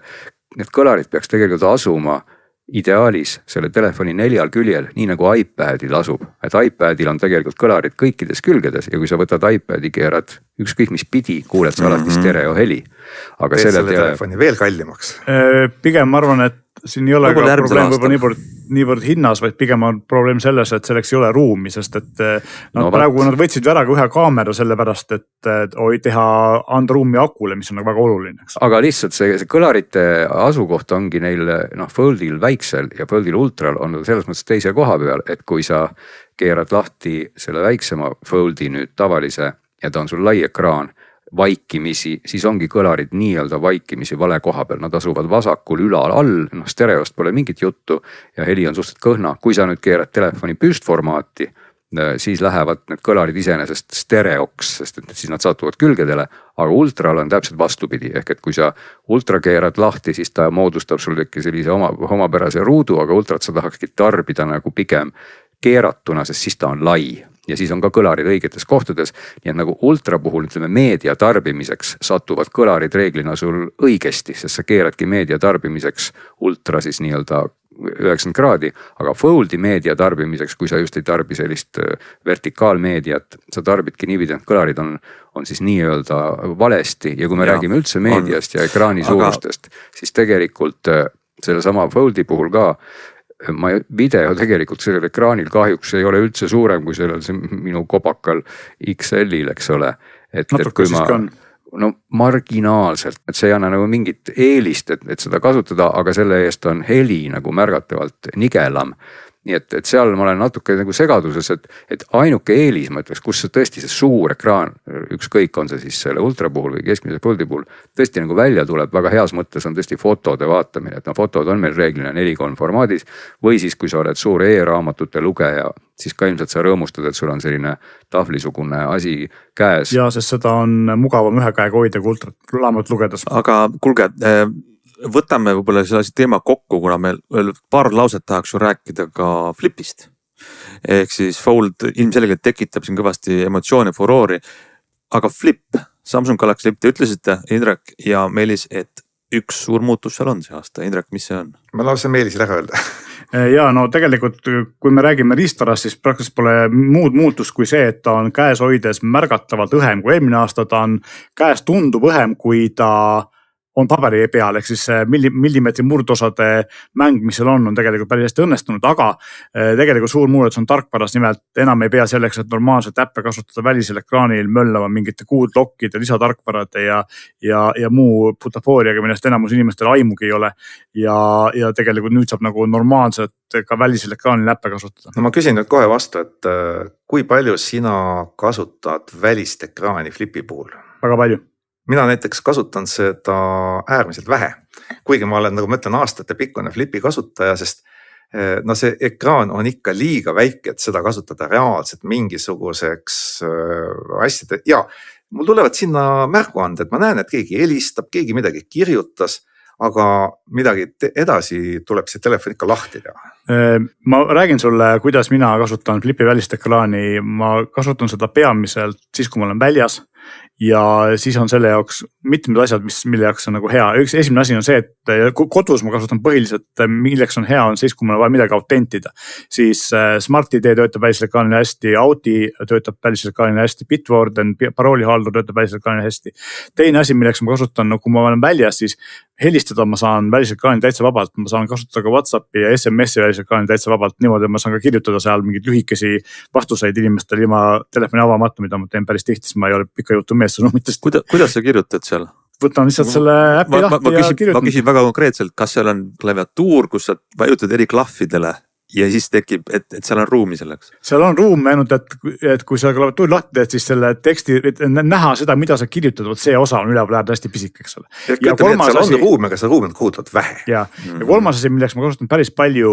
need kõlarid peaks tegelikult asuma ideaalis selle telefoni 4 küljel, nii nagu iPadil asub. Et iPadil on tegelikult kõlarid kõikides külgedes ja kui sa võtad iPadi, keerad ükskõik mis pidi, kuuled sa alati stereoheli. Aga selle telefoni veel kallimaks. Pigem ma arvan, et siin ei ole ka probleem võib-olla niivõrd hinnas, vaid pigem on probleem selles, et selleks ei ole ruumi, sest et praegu nad võtsid ära ka ühe kaamera sellepärast, et anda ruumi akule, mis on väga oluline. Aga lihtsalt see kõlarite asukoht ongi neil Foldil väiksel ja Foldil Ultral on selles mõttes teise koha peal, et kui sa keerad lahti selle väiksema Foldi nüüd tavalise ja ta on sul lai ekraan, vaikimisi, siis ongi kõlarid nii-öelda vaikimisi vale koha peal, nad asuvad vasakul ülal all, stereost pole mingit juttu ja heli on suhteliselt kõhna. Kui sa nüüd keerad telefoni püstformaati, siis lähevad need kõlarid iseenesest stereoks, sest et siis nad satuvad külgedele, aga Ultral on täpselt vastupidi, ehk et kui sa Ultra keerad lahti, siis ta moodustab sul tekki sellise omapärase ruudu, aga Ultrat sa tahakski tarbida nagu pigem keeratuna, sest siis ta on lai. Ja siis on ka kõlarid õigetes kohtades, nii et nagu Ultra puhul ütleme meedia tarbimiseks satuvad kõlarid reeglina sul õigesti, sest sa keeradki meedia tarbimiseks Ultra siis nii-öelda 90 kraadi, aga Foldi meedia tarbimiseks, kui sa just ei tarbi sellist vertikaalmeediat, sa tarbidki niipidi, et kõlarid on siis nii-öelda valesti ja kui me räägime üldse meediast ja ekraani suurustest, siis tegelikult selle sama Foldi puhul ka video tegelikult sellel ekraanil kahjuks ei ole üldse suurem kui sellel minu kobakal XL-il, eks ole. Natuke siis ka on. No marginaalselt, et see ei anna nagu mingit eelist, et seda kasutada, aga selle eest on heli nagu märgatavalt nigelam. Nii et seal ma olen natuke nagu segaduses, et ainuke eelis, ma ütleks, kus tõesti see suur ekraan, ükskõik on see siis selle Ultra puhul või keskmise Foldi puhul, tõesti nagu välja tuleb, väga heas mõttes on tõesti fotode vaatamine, et fotod on meil reeglina 4:3 formaadis või siis kui sa oled suur e-raamatute lugeja, siis ka ilmselt sa rõõmustad, et sul on selline tahvlisugune asi käes. Ja, sest seda on mugavam ühe käega hoida kui Ultrat raamatut lugedes. Aga kuulge, võtame võib-olla selle teema kokku, kuna meil paar lauset tahaks ju rääkida ka Flipist. Ehk siis Fold ilmselgelt tekitab siin kõvasti emotsiooni, furoori, aga Flip, Samsung Galaxy Flip, te ütlesite, Indrek ja Meelis, et üks suur muutus seal on see aasta. Indrek, mis see on? Ma lausa Meelisile ära öelda. Ja no tegelikult, kui me räägime riistarast, siis praktiliselt pole muud muutust kui see, et ta on käes hoides märgatavalt õhem kui eelmine aasta, ta on käes tundub õhem, kui ta on paberi peal, ehk siis millimeetri murdosade mäng, mis seal on tegelikult päris hästi õnnestunud, aga tegelikult suur muudatus on tarkvaras, nimelt enam ei pea selleks, et normaalselt äppe kasutada välisel ekraanil möllama mingite kuudlokkide, lisatarkvarade ja muu butafooriaga, millest enamus inimestel aimugi ei ole. Ja tegelikult nüüd saab nagu normaalselt ka välisel ekraanil äppe kasutada. No ma küsin nüüd kohe vastu, et kui palju sina kasutad välist ekraani Flipi puhul? Väga palju. Mina näiteks kasutan seda äärmiselt vähe, kuigi ma olen, nagu ma ütlen, aastate pikkune Flipi kasutaja, sest no see ekraan on ikka liiga väike, et seda kasutada reaalselt mingisuguseks asjade. Ja mul tulevad sinna märguanded, ma näen, et keegi helistab, keegi midagi kirjutas, aga midagi edasi tuleb see telefon ikka lahti teha. Ma räägin sulle, kuidas mina kasutan Flipi välist ekraani. Ma kasutan seda peamiselt siis, kui ma olen väljas. Ja siis on selle jaoks mitmed asjad, mille jaoks on nagu hea. Esimene asi on see, et kodus ma kasutan põhiliselt, milleks on hea, on siis, kui mul on vaja midagi autentida. Siis Smart ID töötab välisel ekraanil hästi, Audi töötab välisel ekraanil hästi, Bitwarden, paroolihaldur töötab välisel ekraanil hästi. Teine asi, milleks ma kasutan, kui ma olen väljas, siis helistada ma saan välisel ekraanil täitsa vabalt. Ma saan kasutada ka WhatsAppi ja SMS-i välisel ekraanil täitsa vabalt. Niimoodi ma saan ka kirjutada seal mingid lühikesi vastuseid inimestel ilma telefoni avamata, mida ma teen päris tihti, sest ma ei ole pikka jutu mees sõnumitest. Kuidas sa kirjutad seal? Võtan lihtsalt selle äpi lahti ja kirjutan. Ma küsin väga konkreetselt, kas seal on klaviatuur, kus sa vajutad eri klahvidele ja siis tekib, et seal on ruumi selleks? Seal on ruum, ainult et kui sa klaviatuuri lahti teed, siis selle teksti, näha seda, mida sa kirjutad, see osa on üleval jääb hästi pisik, eks ole. Ja kolmas asi, ruum, aga see ruum on kuhutavad vähe. Ja kolmas asi, milleks ma kasutan päris palju,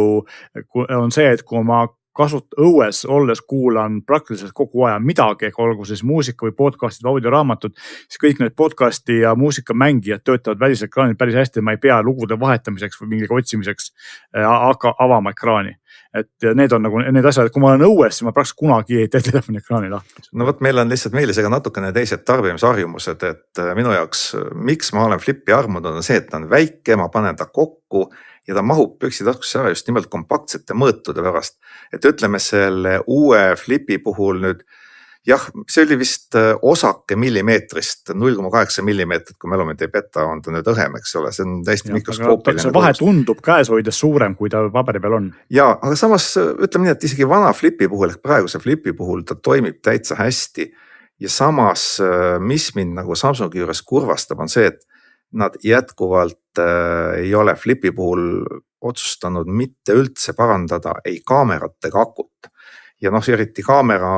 on see, et kui ma õues olles kuulan praktiliselt kogu aja midagi, olgu siis muusika või podcastid või audioraamatut, siis kõik need podcasti ja muusikamängijad töötavad välisel ekraanil päris hästi, ma ei pea lugude vahetamiseks või mingi otsimiseks avama ekraani. Et need on nagu need asjad, et kui ma olen õues, siis ma praktiliselt kunagi ei tee telefoni ekraani lahti. No võt, meil on lihtsalt Meelisega natukene teised tarbimisharjumused, et minu jaoks, miks ma olen Flipi armunud, on see, et ta on väike, ma panen ta kokku ja ta mahub püksitaskusse ära just nimelt kompaktsete mõõtude pärast. Et ütleme selle uue Flipi puhul nüüd, jah, see oli vist osake millimeetrist, 0,8 millimeetrit, kui mälumeid ei peta, on ta nüüd õhem, eks ole, see on täiesti mikroskoopiline. See vahe tundub käes hoides suurem, kui ta paberi peal on. Ja, aga samas ütleme nii, et isegi vana Flipi puhul, ehk praeguse Flipi puhul ta toimib täitsa hästi. Ja samas, mis mind nagu Samsungi juures kurvastab, on see, et nad jätkuvalt ei ole Flipi puhul otsustanud mitte üldse parandada ei kaamerat ega akut. Ja noh, eriti kaamera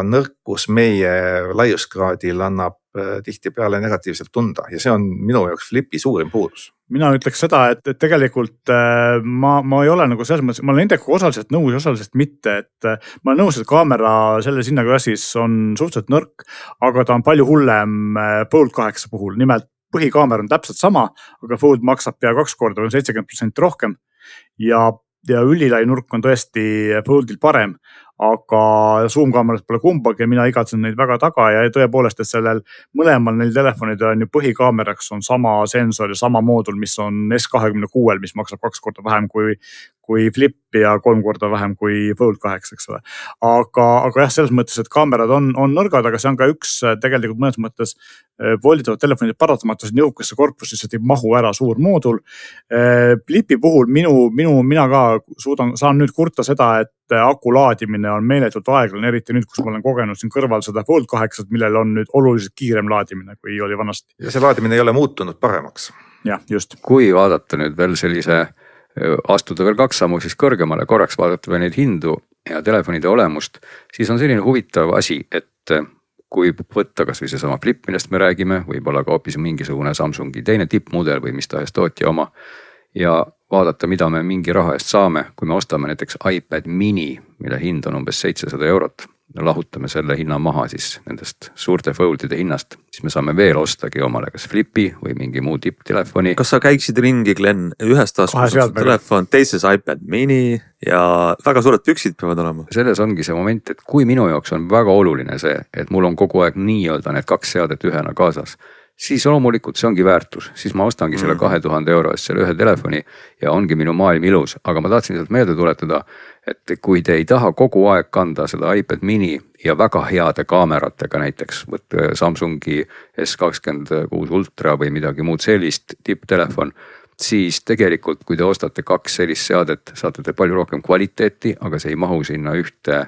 nõrkus meie laiuskraadil annab tihti peale negatiivselt tunda ja see on minu jaoks Flipi suurim puudus. Mina ütleks seda, et tegelikult ma ei ole nagu selles mõttes, ma olen nendega osaliselt nõus ja osaliselt mitte, et ma olen nõus, et kaamera selle hinnaklassis on suhteliselt nõrk, aga ta on palju hullem Fold 8 puhul, nimelt põhikaamer on täpselt sama, aga Fold maksab pea 2 korda või 70% rohkem ja ülilai nurk on tõesti Foldil parem, aga zoom-kaamerat pole kumbagi ja mina igatsen neid väga taga ja tõepoolest, et sellel mõlemal neil telefonidel on ju põhikaameraks on sama sensor ja sama moodul, mis on S26, mis maksab 2 korda vähem kui Flip ja 3 korda vähem kui Fold 8, eks ole. Aga jah, selles mõttes, et kaamerad on nõrgad, aga see on ka üks tegelikult mõnes mõttes volditavad telefonid paratamatus nõukasse korpusis, et ei mahu ära suur moodul. Flipi puhul mina ka saan nüüd kurta seda, et aku laadimine on meeletult aeglane, eriti nüüd, kus ma olen kogenud siin kõrval seda Fold 8, millel on nüüd oluliselt kiirem laadimine, kui oli vanasti. Ja see laadimine ei ole muutunud paremaks. Jah, just. Kui vaadata nüüd veel sellise astuda veel 2 sammu siis kõrgemale, korraks vaadata veel neid hindu ja telefonide olemust, siis on selline huvitav asi, et kui võtta kas või seesama Flip, millest me räägime, võib-olla ka hoopis mingisugune Samsungi teine tippmudel või mis tahes tootja oma ja vaadata, mida me mingi raha eest saame, kui me ostame näiteks iPad mini, mille hind on umbes 700 €. Lahutame selle hinna maha siis nendest suurte Foldide hinnast, siis me saame veel ostagi omale kas Flipi või mingi muu tipptelefoni. Kas sa käiksid ringi, Glenn, ühes taskus telefon, teises iPad mini ja väga suured püksid peavad olema? Selles ongi see moment, et kui minu jaoks on väga oluline see, et mul on kogu aeg nii-öelda need 2 seadet ühena kaasas, siis loomulikult see ongi väärtus, siis ma ostangi selle 2000 euro eest selle ühe telefoni ja ongi minu maailm ilus, aga ma tahtsin sealt meelde tuletada, et kui te ei taha kogu aeg kanda seda iPad mini ja väga heade kaameratega näiteks, võtta Samsungi S26 Ultra või midagi muud sellist tipptelefon, siis tegelikult kui te ostate 2 sellist seadet, saate te palju rohkem kvaliteeti, aga see ei mahu sinna ühte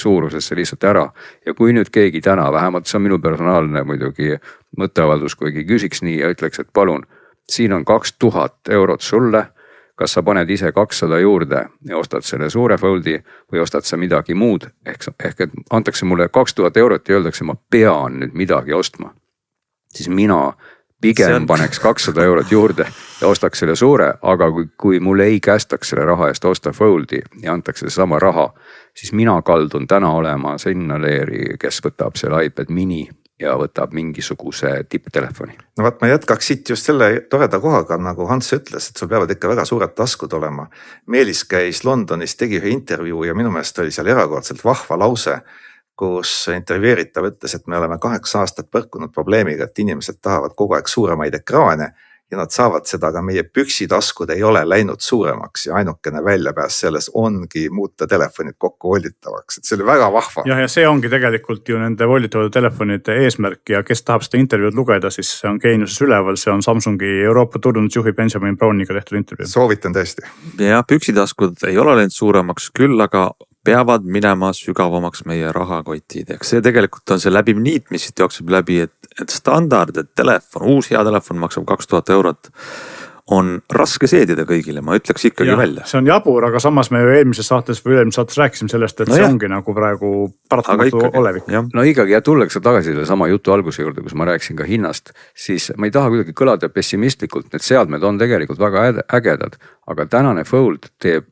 suurusesse lihtsalt ära. Ja kui nüüd keegi täna, vähemalt see on minu personaalne muidugi mõtteavaldus, kui keegi küsiks nii ja ütleks, et palun, siin on 2000 eurot sulle, kas sa paned ise 200 juurde ja ostad selle suure foldi või ostad sa midagi muud, ehk et antakse mulle 2000 eurot ja öeldakse, ma pean nüüd midagi ostma, siis mina pigem paneks 200 eurot juurde ja ostaks selle suure, aga kui mulle ei kästaks selle raha eest osta foldi ja antakse sama raha, siis mina kaldun täna olema sinna leeri, kes võtab selle iPad mini ja võtab mingisuguse tipptelefoni. No vaat ma jätkaks siit just selle toreda kohaga, nagu Hans ütles, et sul peavad ikka väga suured taskud olema. Meelis käis Londonis, tegi ühe intervjuu ja minu meelest oli seal erakordselt vahva lause, kus intervjueeritav ütles, et me oleme 8 aastat põrkunud probleemiga, et inimesed tahavad kogu aeg suuremaid ekraane ja nad saavad seda, aga meie püksitaskud ei ole läinud suuremaks ja ainukene väljapääs selles ongi muuta telefonid kokku volditavaks, et see oli väga vahva. Ja see ongi tegelikult ju nende volditavate telefonide eesmärk ja kes tahab seda intervjuud lugeda, siis see on Geeniuses üleval, see on Samsungi Euroopa turundusjuhi Benjamin Browniga tehtud intervjuu. Soovitan tõesti. Ja püksitaskud ei ole läinud suuremaks, küll aga peavad minema sügavamaks meie rahakotideks. See tegelikult on see läbiv niit, mis siit jookseb läbi, et standard, et telefon, uus hea telefon maksab 2000 eurot, on raske seedida kõigile, ma ütleks ikkagi välja. See on jabur, aga samas me ju eelmises saates rääkisime sellest, et see ongi nagu praegu paratamatu olevik. No ikkagi, ja tullakse tagasi selle sama jutu alguse juurde, kus ma rääkisin ka hinnast, siis ma ei taha kuidagi kõlada pessimistlikult, need seadmed on tegelikult väga ägedad, aga tänane Fold teeb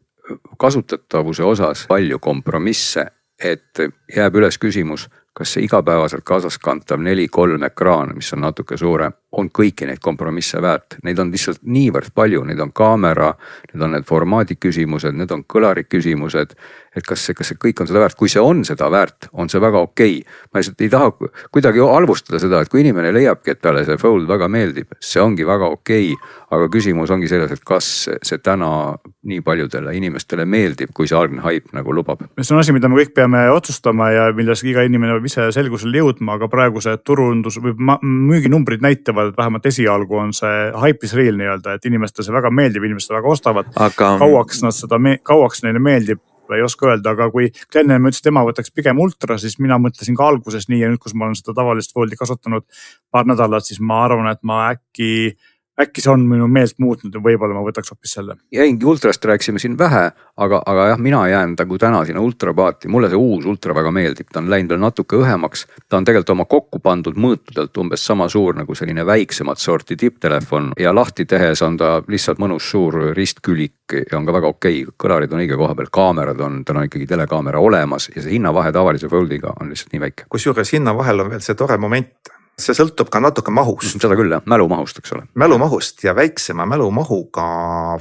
kasutatavuse osas palju kompromisse, et jääb üles küsimus, kas see igapäevaselt kaasas kantav 4:3 ekraan, mis on natuke suurem, on kõiki neid kompromisse väärt. Neid on lihtsalt niivõrd palju, neid on kaamera, need on need formaadi küsimused, need on kõlari küsimused, et kas see kõik on seda väärt. Kui see on seda väärt, on see väga okei. Ma lihtsalt ei taha kuidagi halvustada seda, et kui inimene leiabki, et talle see Fold väga meeldib, see ongi väga okei. Aga küsimus ongi selles, et kas see täna nii paljudele inimestele meeldib, kui see algne hype nagu lubab. See on asi, mida me kõik peame otsustama ja milles iga inimene võib ise selgusele jõudma, aga praegu see turundus või müüginumbrid näitavad, et vähemalt esialgu on see hype is real nii-öelda, et inimestele see väga meeldib, inimesed väga ostavad. Aga kauaks neile meeldib, ei oska öelda, aga kui enne ma ütlesin, tema võtaks pigem ultra, siis mina mõtlesin ka alguses nii ja nüüd, kus ma olen seda tavalist Foldi kasutanud paar nädalat, siis ma arvan, et ma äkki see on minu meelt muutnud ja võib-olla ma võtaks hoopis selle. Jäingi ultrast rääksime siin vähe, aga jah, mina jään nagu täna sinna ultrapaati. Mulle see uus ultra väga meeldib, ta on läinud veel natuke õhemaks. Ta on tegelikult oma kokku pandud mõõtudelt umbes sama suur nagu selline väiksemat sorti tipptelefon ja lahti tehes on ta lihtsalt mõnus suur ristkülik ja on ka väga okei. Kõlarid on õige koha peal, kaamerad on, tal on ikkagi telekaamera olemas ja see hinnavahe tavalise Foldiga on lihtsalt nii väike. Kusjuures hinna vahel on veel see tore moment. See sõltub ka natuke mahust. Seda küll, jah, mälumahust, eks ole. Mälumahust ja väiksema mälumahuga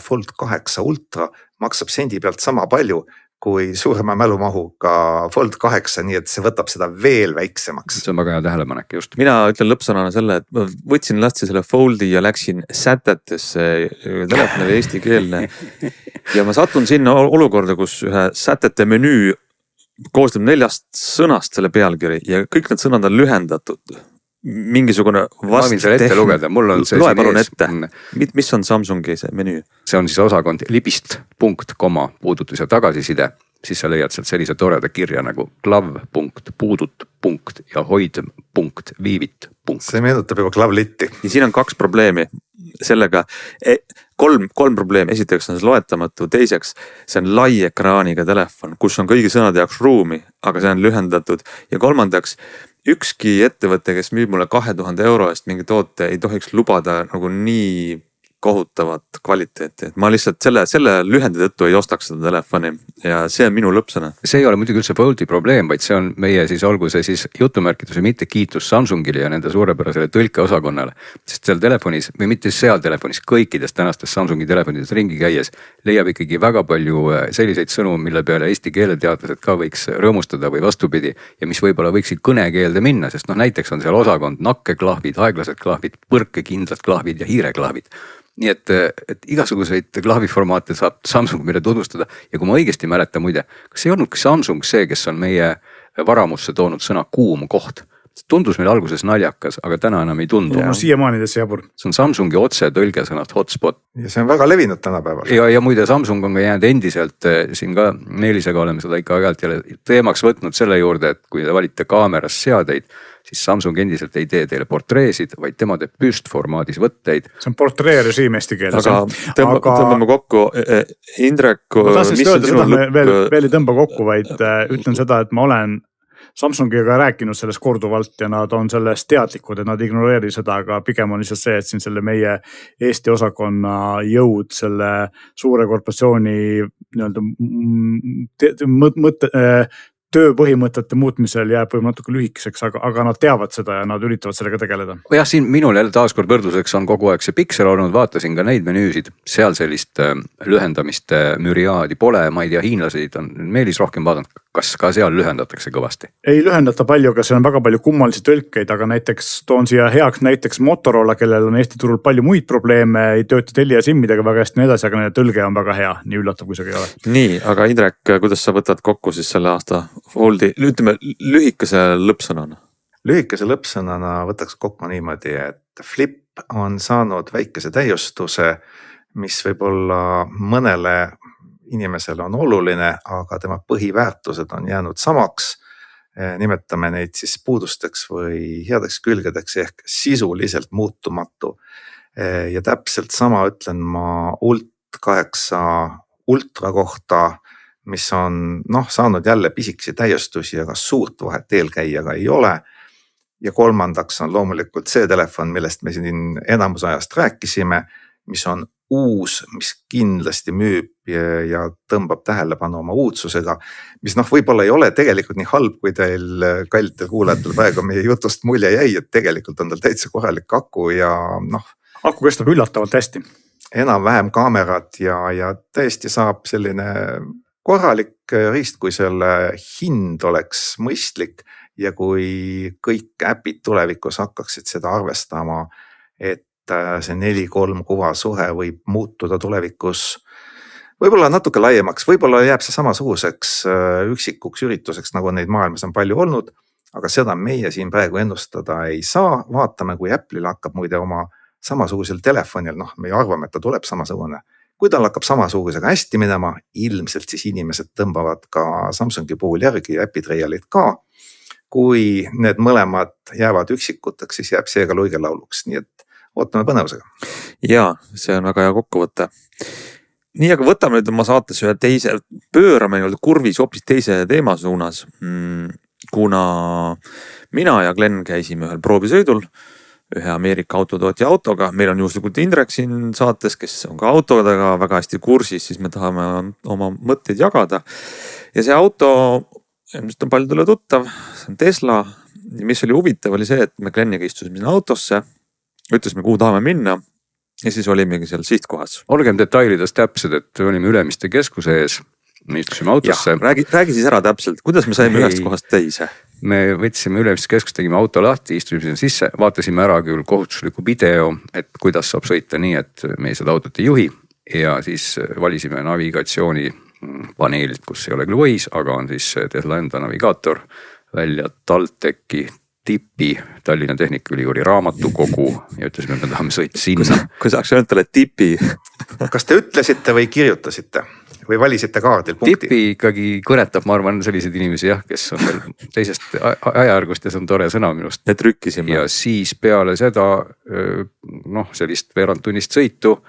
Fold 8 Ultra maksab sendi pealt sama palju kui suurema mälumahuga Fold 8, nii et see võtab seda veel väiksemaks. See on väga hea tähelepanek, just. Mina ütlen lõppsõnana selle, et võtsin lasti selle Foldi ja läksin sätetesse, telefon oli eestikeelne ja ma satun sinna olukorda, kus ühe sätete menüü koostab 4 sõnast selle pealkiri ja kõik need sõnad on lühendatud. Mingisugune ma võin selle ette lugeda, mul on see loe palun ette, mis on Samsungi see menüü? See on siis osakond libist.com puudutus ja tagasiside, siis sa leiad sealt sellise toreda kirja nagu klav.puudut. ja hoid.viivit. See meenutab juba klavlitti. Ja siin on 2 probleemi sellega, 3 probleemi, esiteks on see loetamatu, teiseks see on lai ekraaniga telefon, kus on kõigi sõnade jaoks ruumi, aga see on lühendatud ja kolmandaks ükski ettevõte, kes müüb mulle 2000 euro eest mingi toote, ei tohiks lubada nagu nii kohutavat kvaliteeti, et ma lihtsalt selle lühendi tõttu ei ostaks seda telefoni ja see on minu lõppsõna. See ei ole muidugi üldse Foldi probleem, vaid see on meie siis olgu see siis jutumärkides või mitte kiitus Samsungile ja nende suurepärasele tõlkeosakonnale. Sest seal telefonis või mitte seal telefonis, kõikides tänastes Samsungi telefonides ringi käies leiab ikkagi väga palju selliseid sõnu, mille peale eesti keeleteadlased ka võiks rõõmustada või vastupidi ja mis võib-olla võiksid kõnekeelde minna, sest näiteks on seal osakond nakkeklahvid, aeglased klahvid, põrkekindlad klahvid ja hiireklahvid. Nii et igasuguseid klahviformaate saab Samsung meile tutvustada ja kui ma õigesti mäletan muide, kas ei olnud Samsung see, kes on meie varamusse toonud sõna kuum koht? Tundus meil alguses naljakas, aga täna enam ei tundu. No siiamaani tõesti jabur. See on Samsungi otse tõlge sõnast hotspot. Ja see on väga levinud tänapäeval. Ja muide Samsung on ka jäänud endiselt, siin ka Meelisega oleme seda ikka aeg-ajalt jälle teemaks võtnud selle juurde, et kui te valite kaameras seadeid, siis Samsung endiselt ei tee teile portreesid, vaid tema teeb püstformaadis võtteid. See on portree režiim eesti keeles. Aga tõmbame kokku, Indrek, mis on sinu lõpp? Veel ei tõmba kokku, vaid ütlen seda, et ma olen Samsungiga rääkinud sellest korduvalt ja nad on sellest teadlikud, et nad ignoreeri seda, aga pigem on lihtsalt see, et siin selle meie Eesti osakonna jõud selle suure korporatsiooni tööpõhimõtete muutmisel jääb võib natuke lühikeseks, aga nad teavad seda ja nad üritavad sellega tegeleda. Jah, siin minul jälle taaskord võrdluseks on kogu aeg see Pixel olnud, vaatasin ka neid menüüsid, seal sellist lühendamiste müriaadi pole, ma ei tea, hiinlaseid on Meelis rohkem vaadanud, kas ka seal lühendatakse kõvasti? Ei lühendata palju, aga seal on väga palju kummalisi tõlkeid, aga näiteks toon siia heaks näiteks Motorola, kellel on Eesti turul palju muid probleeme, ei tööta Telia SIM-idega väga hästi nii edasi, aga nende tõlge on väga hea, nii üllatav kui see ei ole. Nii, aga Indrek, kuidas sa võtad kokku siis selle aasta Foldi, ütleme lühikese lõppsõnana? Lühikese lõppsõnana võtaks kokku niimoodi, et Flip on saanud väikese täiustuse, mis võib-olla mõnele inimesele on oluline, aga tema põhiväärtused on jäänud samaks. Nimetame neid siis puudusteks või headeks külgedeks ehk sisuliselt muutumatu. Ja täpselt sama ütlen ma Ult 8 Ultra kohta, mis on saanud jälle pisikesi täiustusi, aga suurt vahet eelkäijaga ei ole. Ja kolmandaks on loomulikult see telefon, millest me siin enamus ajast rääkisime, mis on uus, mis kindlasti müüb ja tõmbab tähelepanu oma uudsusega, mis võib-olla ei ole tegelikult nii halb, kui teil kallitel kuulajatel praegu meie jutust mulje jäi, et tegelikult on tal täitsa korralik aku ja Aku kestab üllatavalt hästi. Enam-vähem kaamerad ja tõesti saab selline korralik riist, kui selle hind oleks mõistlik ja kui kõik äpid tulevikus hakkaksid seda arvestama, et see 4:3 kuva suhe võib muutuda tulevikus võib-olla natuke laiemaks, võib-olla jääb see samasuguseks üksikuks ürituseks, nagu neid maailmas on palju olnud, aga seda meie siin praegu ennustada ei saa. Vaatame, kui Apple'il hakkab muide oma samasugusel telefonil, me arvame, et ta tuleb samasugune. Kui tal hakkab samasugusega hästi minema, ilmselt siis inimesed tõmbavad ka Samsungi puhul järgi ja äpitrialid ka. Kui need mõlemad jäävad üksikuteks, siis jääb see ka luigelauluks, nii et ootame põnevusega. Jaa, see on väga hea kokkuvõte. Nii, aga võtame nüüd oma saates ühe teise, pöörame kurvis hoopis teise teema suunas, kuna mina ja Glen käisime ühel proobisõidul ühe Ameerika autotootja autoga. Meil on juhuslikult Indrek siin saates, kes on ka autodega väga hästi kursis, siis me tahame oma mõtteid jagada. Ja see auto ilmselt on paljudele tuttav, see on Tesla. Ja mis oli huvitav, oli see, et me Gleniga istusime sinna autosse, ütlesime, kuhu tahame minna ja siis olimegi seal sihtkohas. Olgem detailides täpsed, et olime Ülemiste keskuse ees, me istusime autosse. Räägi siis ära täpselt, kuidas me saime ühest kohast teise? Me võtsime Ülemiste keskust, tegime auto lahti, istusime sisse, vaatasime ära küll kohustusliku video, et kuidas saab sõita nii, et me seda autot ei juhi ja siis valisime navigatsiooni paneelilt, kus ei ole küll Waze, aga on siis Tesla enda navigaator välja TalTechi tipi Tallinna Tehnikaülikooli raamatukogu ja ütlesime, et me tahame sõita sinna. Kui saaks öelda talle tipi? Kas te ütlesite või kirjutasite või valisite kaardil punkti? Tipi ikkagi kõnetab, ma arvan, selliseid inimesi, kes on veel teisest ajajärgust ja see on tore sõna minust. Et rükkisime. Ja siis peale seda sellist veerand tunnist sõitu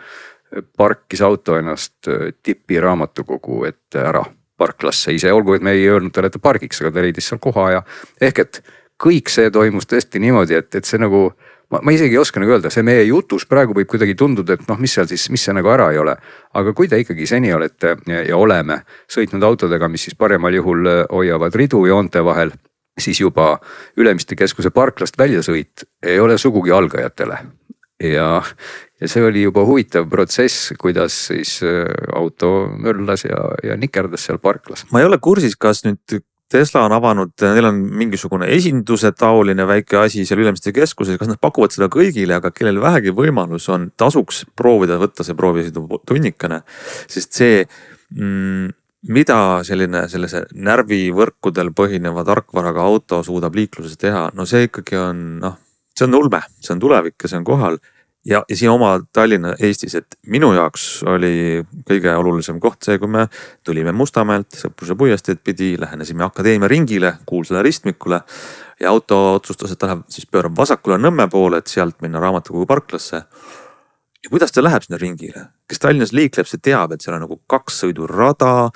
parkis auto ennast tipi raamatukogu ette ära parklasse ise, olgu, et me ei öelnud talle, et pargiks, aga ta leidis seal koha ja ehk et kõik see toimus tõesti niimoodi, et see nagu ma isegi ei oska nagu öelda, see meie jutus praegu võib kuidagi tunduda, et noh, mis see nagu ära ei ole. Aga kui te ikkagi seni olete ja oleme sõitnud autodega, mis siis paremal juhul hoiavad ridu joonte vahel, siis juba Ülemiste keskuse parklast väljasõit ei ole sugugi algajatele. Ja see oli juba huvitav protsess, kuidas siis auto mörlas ja nikerdas seal parklas. Ma ei ole kursis, kas nüüd Tesla on avanud, neil on mingisugune esinduse taoline väike asi seal Ülemiste keskuses, kas nad pakuvad seda kõigile, aga kellel vähegi võimalus on, tasuks proovida võtta see proovisõidu tunnikene, sest see, mida sellise närvivõrkudel põhineva tarkvaraga auto suudab liikluses teha, no see ikkagi on, see on ulme, see on tulevik ja see on kohal. Ja siin oma Tallinna Eestis, et minu jaoks oli kõige olulisem koht see, kui me tulime Mustamäelt Sõpruse puiesteed pidi, lähenesime Akadeemia ringile, kuulsale ristmikule ja auto otsustas, et ta läheb siis pöörab vasakule Nõmme poole, et sealt minna Raamatukogu parklasse. Ja kuidas ta läheb sinna ringile? Kes Tallinnas liikleb, see teab, et seal on nagu 2 sõidurada,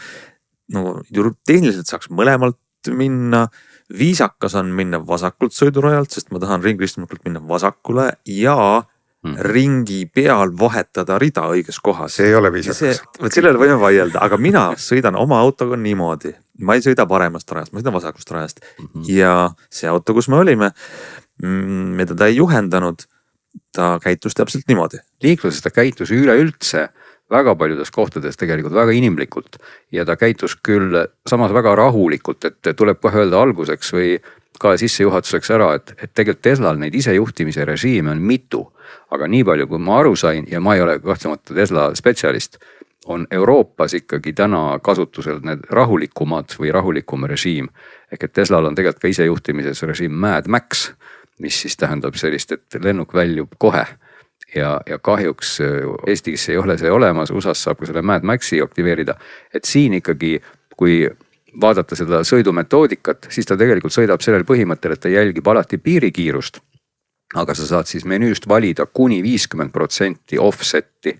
tehniliselt saaks mõlemalt minna, viisakas on minna vasakult sõidurajalt, sest ma tahan ringristmikult minna vasakule ja ringi peal vahetada rida õiges kohas. See ei ole viisakas. Sellele võime vaielda, aga mina sõidan oma autoga niimoodi. Ma ei sõida paremast rajast, ma sõidan vasakust rajast. Ja see auto, kus me olime, me teda ei juhendanud, ta käitus täpselt niimoodi. Liikluses ta käitus üleüldse väga paljudes kohtades tegelikult väga inimlikult ja ta käitus küll samas väga rahulikult, et tuleb kohe öelda alguseks või ka sissejuhatuseks ära, et tegelikult Teslal neid isejuhtimise režiime on mitu, aga nii palju kui ma aru sain ja ma ei ole kahtlemata Tesla spetsialist, on Euroopas ikkagi täna kasutusel need rahulikumad või rahulikum režiim. Ehk et Teslal on tegelikult ka isejuhtimises režiim Mad Max, mis siis tähendab sellist, et lennuk väljub kohe. Ja kahjuks Eestis ei ole see olemas, USAs saab ka selle Mad Maxi aktiveerida, et siin ikkagi, kui vaadata seda sõidumetoodikat, siis ta tegelikult sõidab sellel põhimõttel, et ta jälgib alati piirikiirust, aga sa saad siis menüüst valida kuni 50% offseti,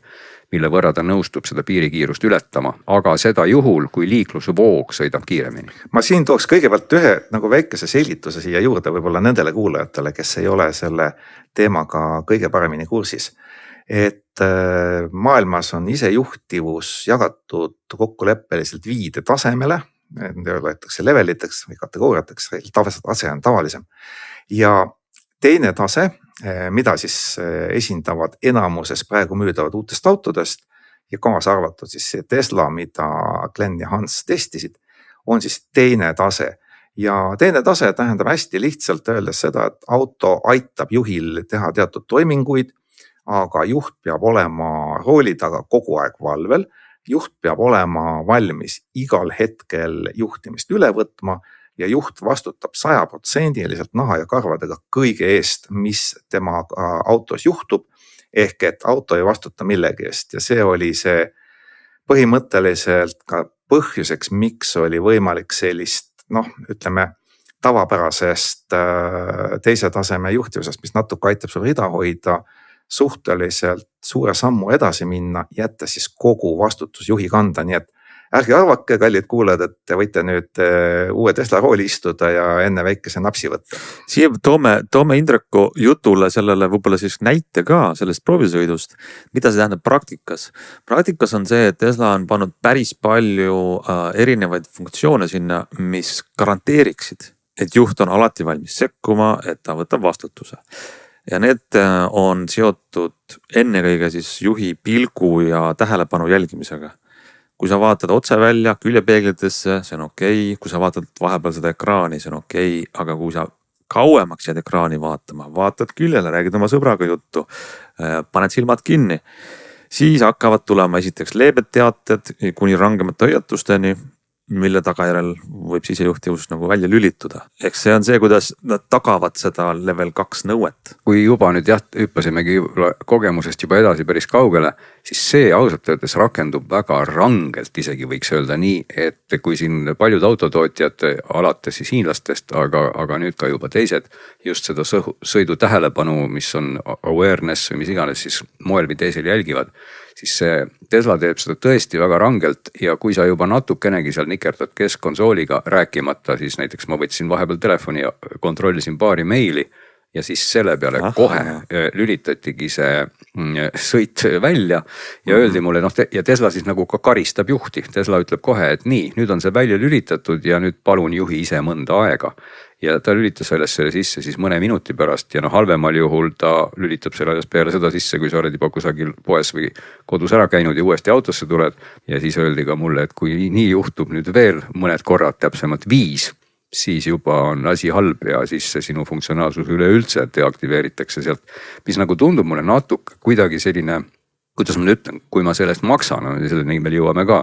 mille võrra ta nõustub seda piirikiirust ületama, aga seda juhul, kui liiklusvoog sõidab kiiremini. Ma siin tooks kõigepealt ühe nagu väikese selgituse siia juurde võib-olla nendele kuulajatele, kes ei ole selle teemaga kõige paremini kursis. Et maailmas on isejuhtivus jagatud kokkuleppeliselt 5 tasemele, öeldakse leveliteks või kategooriateks, tase on tavalisem. Ja teine tase, mida siis esindavad enamuses praegu müüdavad uutest autodest ja kaasa arvatud siis see Tesla, mida Glenn ja Hans testisid, on siis teine tase. Ja teine tase tähendab hästi lihtsalt öeldes seda, et auto aitab juhil teha teatud toiminguid, aga juht peab olema rooli taga kogu aeg valvel. Juht peab olema valmis igal hetkel juhtimist üle võtma ja juht vastutab 100% naha ja karvadega kõige eest, mis tema autos juhtub. Ehk et auto ei vastuta millegi eest ja see oli see põhimõtteliselt ka põhjuseks, miks oli võimalik sellist, ütleme, tavapärasest teise taseme juhtivusest, mis natuke aitab sul rida hoida, suhteliselt suure sammu edasi minna, jätta siis kogu vastutus juhi kanda, nii et ärge arvake, kallid kuulajad, et te võite nüüd uue Tesla rooli istuda ja enne väikese napsi võtta. Siia toome Indreku jutule sellele võib-olla siis näite ka sellest proovisõidust, mida see tähendab praktikas. Praktikas on see, et Tesla on pannud päris palju erinevaid funktsioone sinna, mis garanteeriksid, et juht on alati valmis sekkuma, et ta võtab vastutuse. Ja need on seotud ennekõige siis juhi pilgu ja tähelepanu jälgimisega. Kui sa vaatad otse välja küljepeeglitesse, see on okei. Kui sa vaatad vahepeal seda ekraani, see on okei. Aga kui sa kauemaks jääd ekraani vaatama, vaatad küljele, räägid oma sõbraga juttu, paned silmad kinni, siis hakkavad tulema esiteks leebed teated kuni rangemate hoiatusteni, mille tagajärel võib sisejuhtivus nagu välja lülituda. Eks see on see, kuidas nad tagavad seda level 2 nõuet. Kui juba nüüd hüppasimegi kogemusest juba edasi päris kaugele, siis see ausalt öeldes rakendub väga rangelt, isegi võiks öelda nii, et kui siin paljud autotootjad alates siis hiinlastest, aga nüüd ka juba teised, just seda sõidu tähelepanu, mis on awareness või mis iganes siis moel või teisel jälgivad, siis see Tesla teeb seda tõesti väga rangelt ja kui sa juba natukenegi seal nikerdad keskkonsooliga rääkimata, siis näiteks ma võtsin vahepeal telefoni ja kontrollisin paari meili ja siis selle peale kohe lülitatigi see sõit välja ja öeldi mulle, noh ja Tesla siis nagu ka karistab juhti. Tesla ütleb kohe, et nii, nüüd on see välja lülitatud ja nüüd palun juhi ise mõnda aega. Ja ta lülitas sellest selle sisse siis mõne minuti pärast ja noh, halvemal juhul ta lülitab selle peale seda sisse, kui sa oled juba kusagil poes või kodus ära käinud ja uuesti autosse tuled. Ja siis öeldi ka mulle, et kui nii juhtub nüüd veel mõned korrad, täpsemalt 5, siis juba on asi halb ja siis see sinu funktsionaalsus üleüldse deaktiveeritakse sealt, mis nagu tundub mulle natuke kuidagi selline, kuidas ma ütlen, kui ma sellest maksan, selleni meil jõuame ka.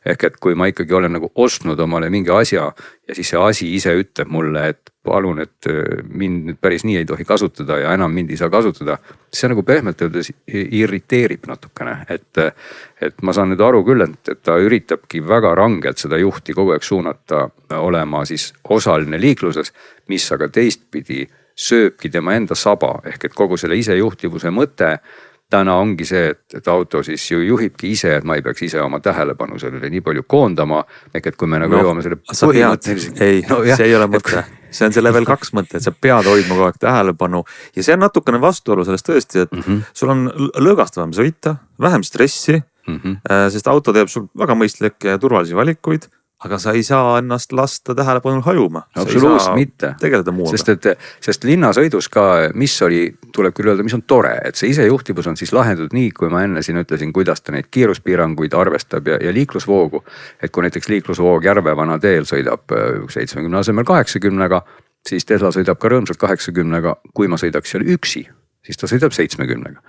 Ehk et kui ma ikkagi olen nagu ostnud omale mingi asja ja siis see asi ise ütleb mulle, et palun, et mind nüüd päris nii ei tohi kasutada ja enam mind ei saa kasutada. See nagu pehmelt öeldes irriteerib natukene, et ma saan nüüd aru küll, et ta üritabki väga rangelt seda juhti kogu aeg suunata olema siis osaline liikluses, mis aga teistpidi sööbki tema enda saba. Ehk et kogu selle isejuhtivuse mõte täna ongi see, et auto siis ju juhibki ise, et ma ei peaks ise oma tähelepanu sellele nii palju koondama. Ehk et kui me nagu jõuame selle põhimõtteliselt. Ei, see ei ole mõte. See on see level 2 mõte, et sa pead hoidma kogu aeg tähelepanu ja see on natukene vastuolu sellest tõesti, et sul on lõõgastavam sõita, vähem stressi, sest auto teeb sul väga mõistlikke ja turvalisi valikuid. Aga sa ei saa ennast lasta tähelepanul hajuma. Absoluutselt mitte. Tegeleda muuga. Sest linnasõidus ka, mis oli, tuleb küll öelda, mis on tore, et see isejuhtivus on siis lahendatud nii, kui ma enne siin ütlesin, kuidas ta neid kiiruspiiranguid arvestab ja liiklusvoogu. Et kui näiteks liiklusvoog Järvevana teel sõidab 70 asemel 80-ga, siis Tesla sõidab ka rõõmsalt 80-ga, kui ma sõidaks seal üksi, siis ta sõidab 70-ga.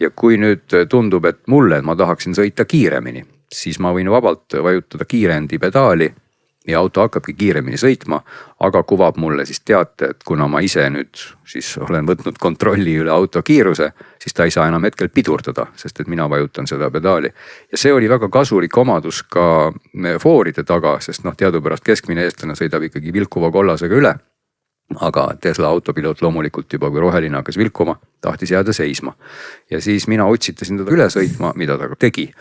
Ja kui nüüd tundub, et mulle, et ma tahaksin sõita kiiremini, siis ma võin vabalt vajutada kiirendi pedaali ja auto hakkabki kiiremini sõitma, aga kuvab mulle siis teate, et kuna ma ise nüüd siis olen võtnud kontrolli üle auto kiiruse, siis ta ei saa enam hetkel pidurdada, sest et mina vajutan seda pedaali. Ja see oli väga kasulik omadus ka fooride taga, sest noh, teadupärast keskmine eestlane sõidab ikkagi vilkuva kollasega üle. Aga Tesla autopiloot loomulikult juba kui roheline hakkas vilkuma, tahtis jääda seisma. Ja siis mina otsitasin teda üle sõitma, mida ta tegi.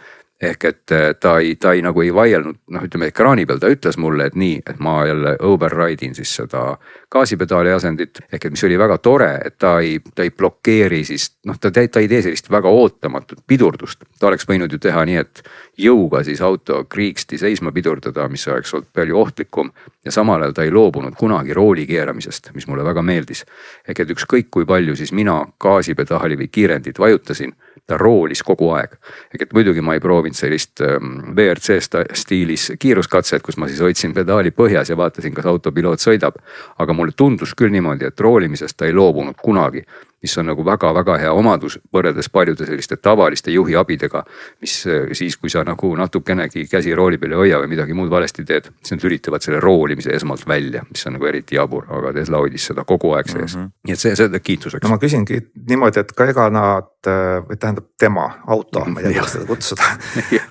Ehk et ta ei nagu ei vaielnud, noh ütleme ekraani peal ta ütles mulle, et nii, et ma jälle override'in siis seda gaasipedaali asendit. Ehk et mis oli väga tore, et ta ei blokeeri siis, noh ta ei tee sellist väga ootamatut pidurdust. Ta oleks võinud ju teha nii, et jõuga siis auto kriiksti seisma pidurdada, mis oleks olnud palju ohtlikum. Ja samal ajal ta ei loobunud kunagi rooli keeramisest, mis mulle väga meeldis. Ehk et ükskõik kui palju siis mina gaasipedaali või kiirendit vajutasin, ta roolis kogu aeg. Ehk et muidugi ma ei proovinud sellist WRC stiilis kiiruskatset, kus ma siis hoidsin pedaali põhjas ja vaatasin, kas autopiloot sõidab. Aga mulle tundus küll niimoodi, et roolimisest ta ei loobunud kunagi, mis on nagu väga-väga hea omadus võrreldes paljude selliste tavaliste juhiabidega, mis siis, kui sa nagu natukenegi käsi rooli peale hoia või midagi muud valesti teed, siis nad lülitavad selle roolimise esmalt välja, mis on nagu eriti jabur, aga Tesla hoidis seda kogu aeg sees. Nii et see kiituseks. No ma küsingi niimoodi, et ka ega nad, või tähendab tema auto, ma ei tea, kuidas seda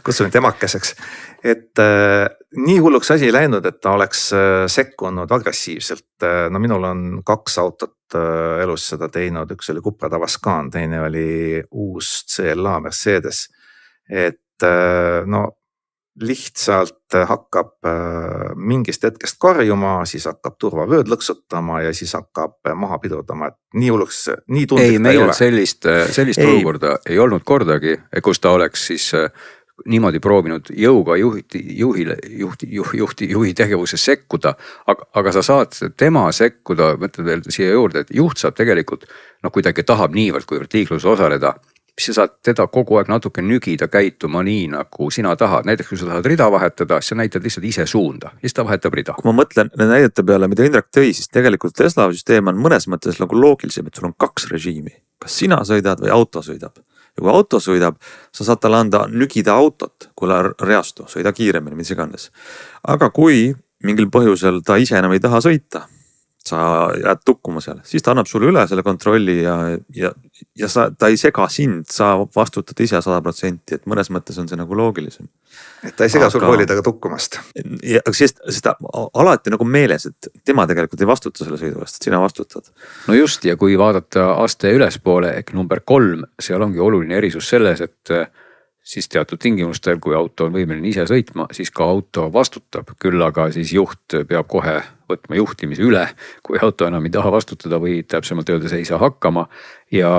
kutsume temakeseks, et nii hulluks asi ei läinud, et ta oleks sekkunud agressiivselt. No minul on 2 autot elus seda teinud, üks oli Cupra Tavascan, teine oli uus CLA Mercedes. Et no lihtsalt hakkab mingist hetkest karjuma, siis hakkab turvavööd lõksutama ja siis hakkab maha pidurdama. Et nii hulluks, nii tundlik ta ei ole. Ei, meil sellist olukorda ei olnud kordagi, kus ta oleks siis niimoodi proovinud jõuga juhi tegevusse sekkuda, aga sa saad tema sekkuda, mõtled veel siia juurde, et juht saab tegelikult, kui ta ikka tahab niivõrd, kuivõrd liikluses osaleda, siis sa saad teda kogu aeg natuke nügida käituma nii, nagu sina tahad. Näiteks kui sa tahad rida vahetada, siis sa näitad lihtsalt ise suunda, siis ta vahetab rida. Kui ma mõtlen näidete peale, mida Indrek tõi, siis tegelikult Tesla süsteem on mõnes mõttes nagu loogilisem, et sul on 2 režiimi. Kas sina sõidad või auto sõidab? Ja kui auto sõidab, sa saad talle anda nügida autot, kui reastu, sõida kiiremini, mis iganes. Aga kui mingil põhjusel ta ise enam ei taha sõita, sa jääd tukkuma seal, siis ta annab sulle üle selle kontrolli ja ta ei sega sind, sa vastutad ise 100%, et mõnes mõttes on see nagu loogilisem. Et ta ei sega sul koolidega tukkumast. Sest alati nagu meeles, et tema tegelikult ei vastuta selle sõidu eest, et sina vastutad. No just, ja kui vaadata aste ülespoole, ehk number 3, seal ongi oluline erisus selles, et siis teatud tingimustel, kui auto on võimeline ise sõitma, siis ka auto vastutab, küll aga siis juht peab kohe võtma juhtimise üle, kui auto enam ei taha vastutada või täpsemalt öeldes ei saa hakkama. Ja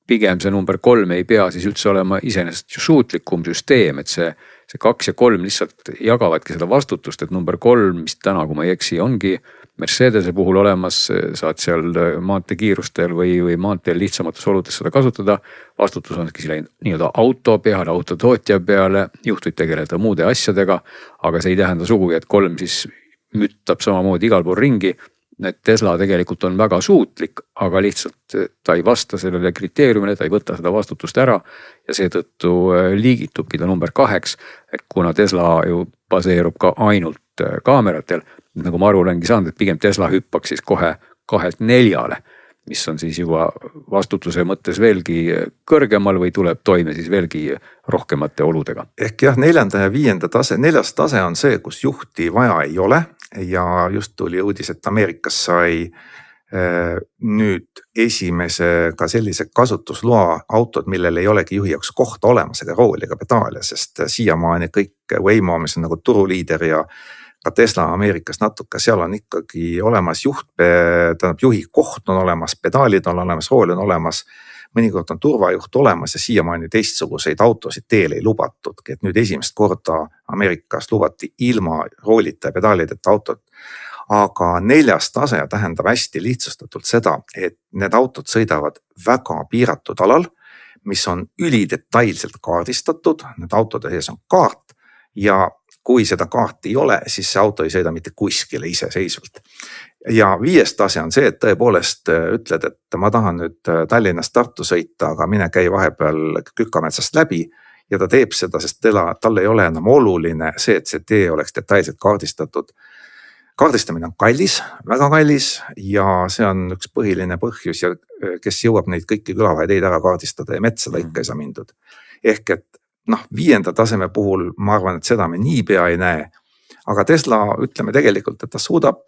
pigem see number 3 ei pea siis üldse olema iseenesest suutlikum süsteem, et see 2 ja 3 lihtsalt jagavadki seda vastutust, et number 3, mis täna, kui ma ei eksi, ongi Mercedese puhul olemas, saad seal maanteekiirustel või maanteel lihtsamates oludes seda kasutada. Vastutus on läinud nii-öelda auto peale, autotootja peale, juht võib tegeleda muude asjadega, aga see ei tähenda sugugi, et 3 siis müttab samamoodi igal pool ringi. Tesla tegelikult on väga suutlik, aga lihtsalt ta ei vasta sellele kriteeriumile, ta ei võta seda vastutust ära ja seetõttu liigitubki ta number 2, et kuna Tesla ju baseerub ka ainult kaameratel, nagu ma aru olengi saanud, et pigem Tesla hüppaks siis kohe 2-4, mis on siis juba vastutuse mõttes veelgi kõrgemal või tuleb toime siis veelgi rohkemate oludega. Ehk jah, 4. ja 5. tase, 4. tase on see, kus juhti vaja ei ole ja just tuli uudis, et Ameerikas sai nüüd esimese ka sellise kasutusloa autod, millel ei olegi juhi jaoks kohta olemas ega rooli ega pedaale, sest siiamaani kõik Waymo, mis on nagu turuliider ja ka Tesla Ameerikas natuke, seal on ikkagi olemas juhi koht on olemas, pedaalid on olemas, rool on olemas, mõnikord on turvajuht olemas ja siiamaani teistsuguseid autosid teel ei lubatudki, et nüüd esimest korda Ameerikas lubati ilma roolita ja pedaalideta autot. Aga 4. tase tähendab hästi lihtsustatult seda, et need autod sõidavad väga piiratud alal, mis on ülidetailselt kaardistatud, need autode sees on kaart ja kui seda kaarti ei ole, siis see auto ei sõida mitte kuskile iseseisvalt. Ja 5. tase on see, et tõepoolest ütled, et ma tahan nüüd Tallinnast Tartu sõita, aga mine käi vahepeal Kükametsast läbi ja ta teeb seda, sest tal ei ole enam oluline see, et see tee oleks detailselt kaardistatud. Kaardistamine on kallis, väga kallis ja see on üks põhiline põhjus ja kes jõuab neid kõiki külavaheteid ära kaardistada ja metsa lõika ei saa mindud. Ehk et 5. taseme puhul ma arvan, et seda me niipea ei näe. Aga Tesla ütleme tegelikult, et ta suudab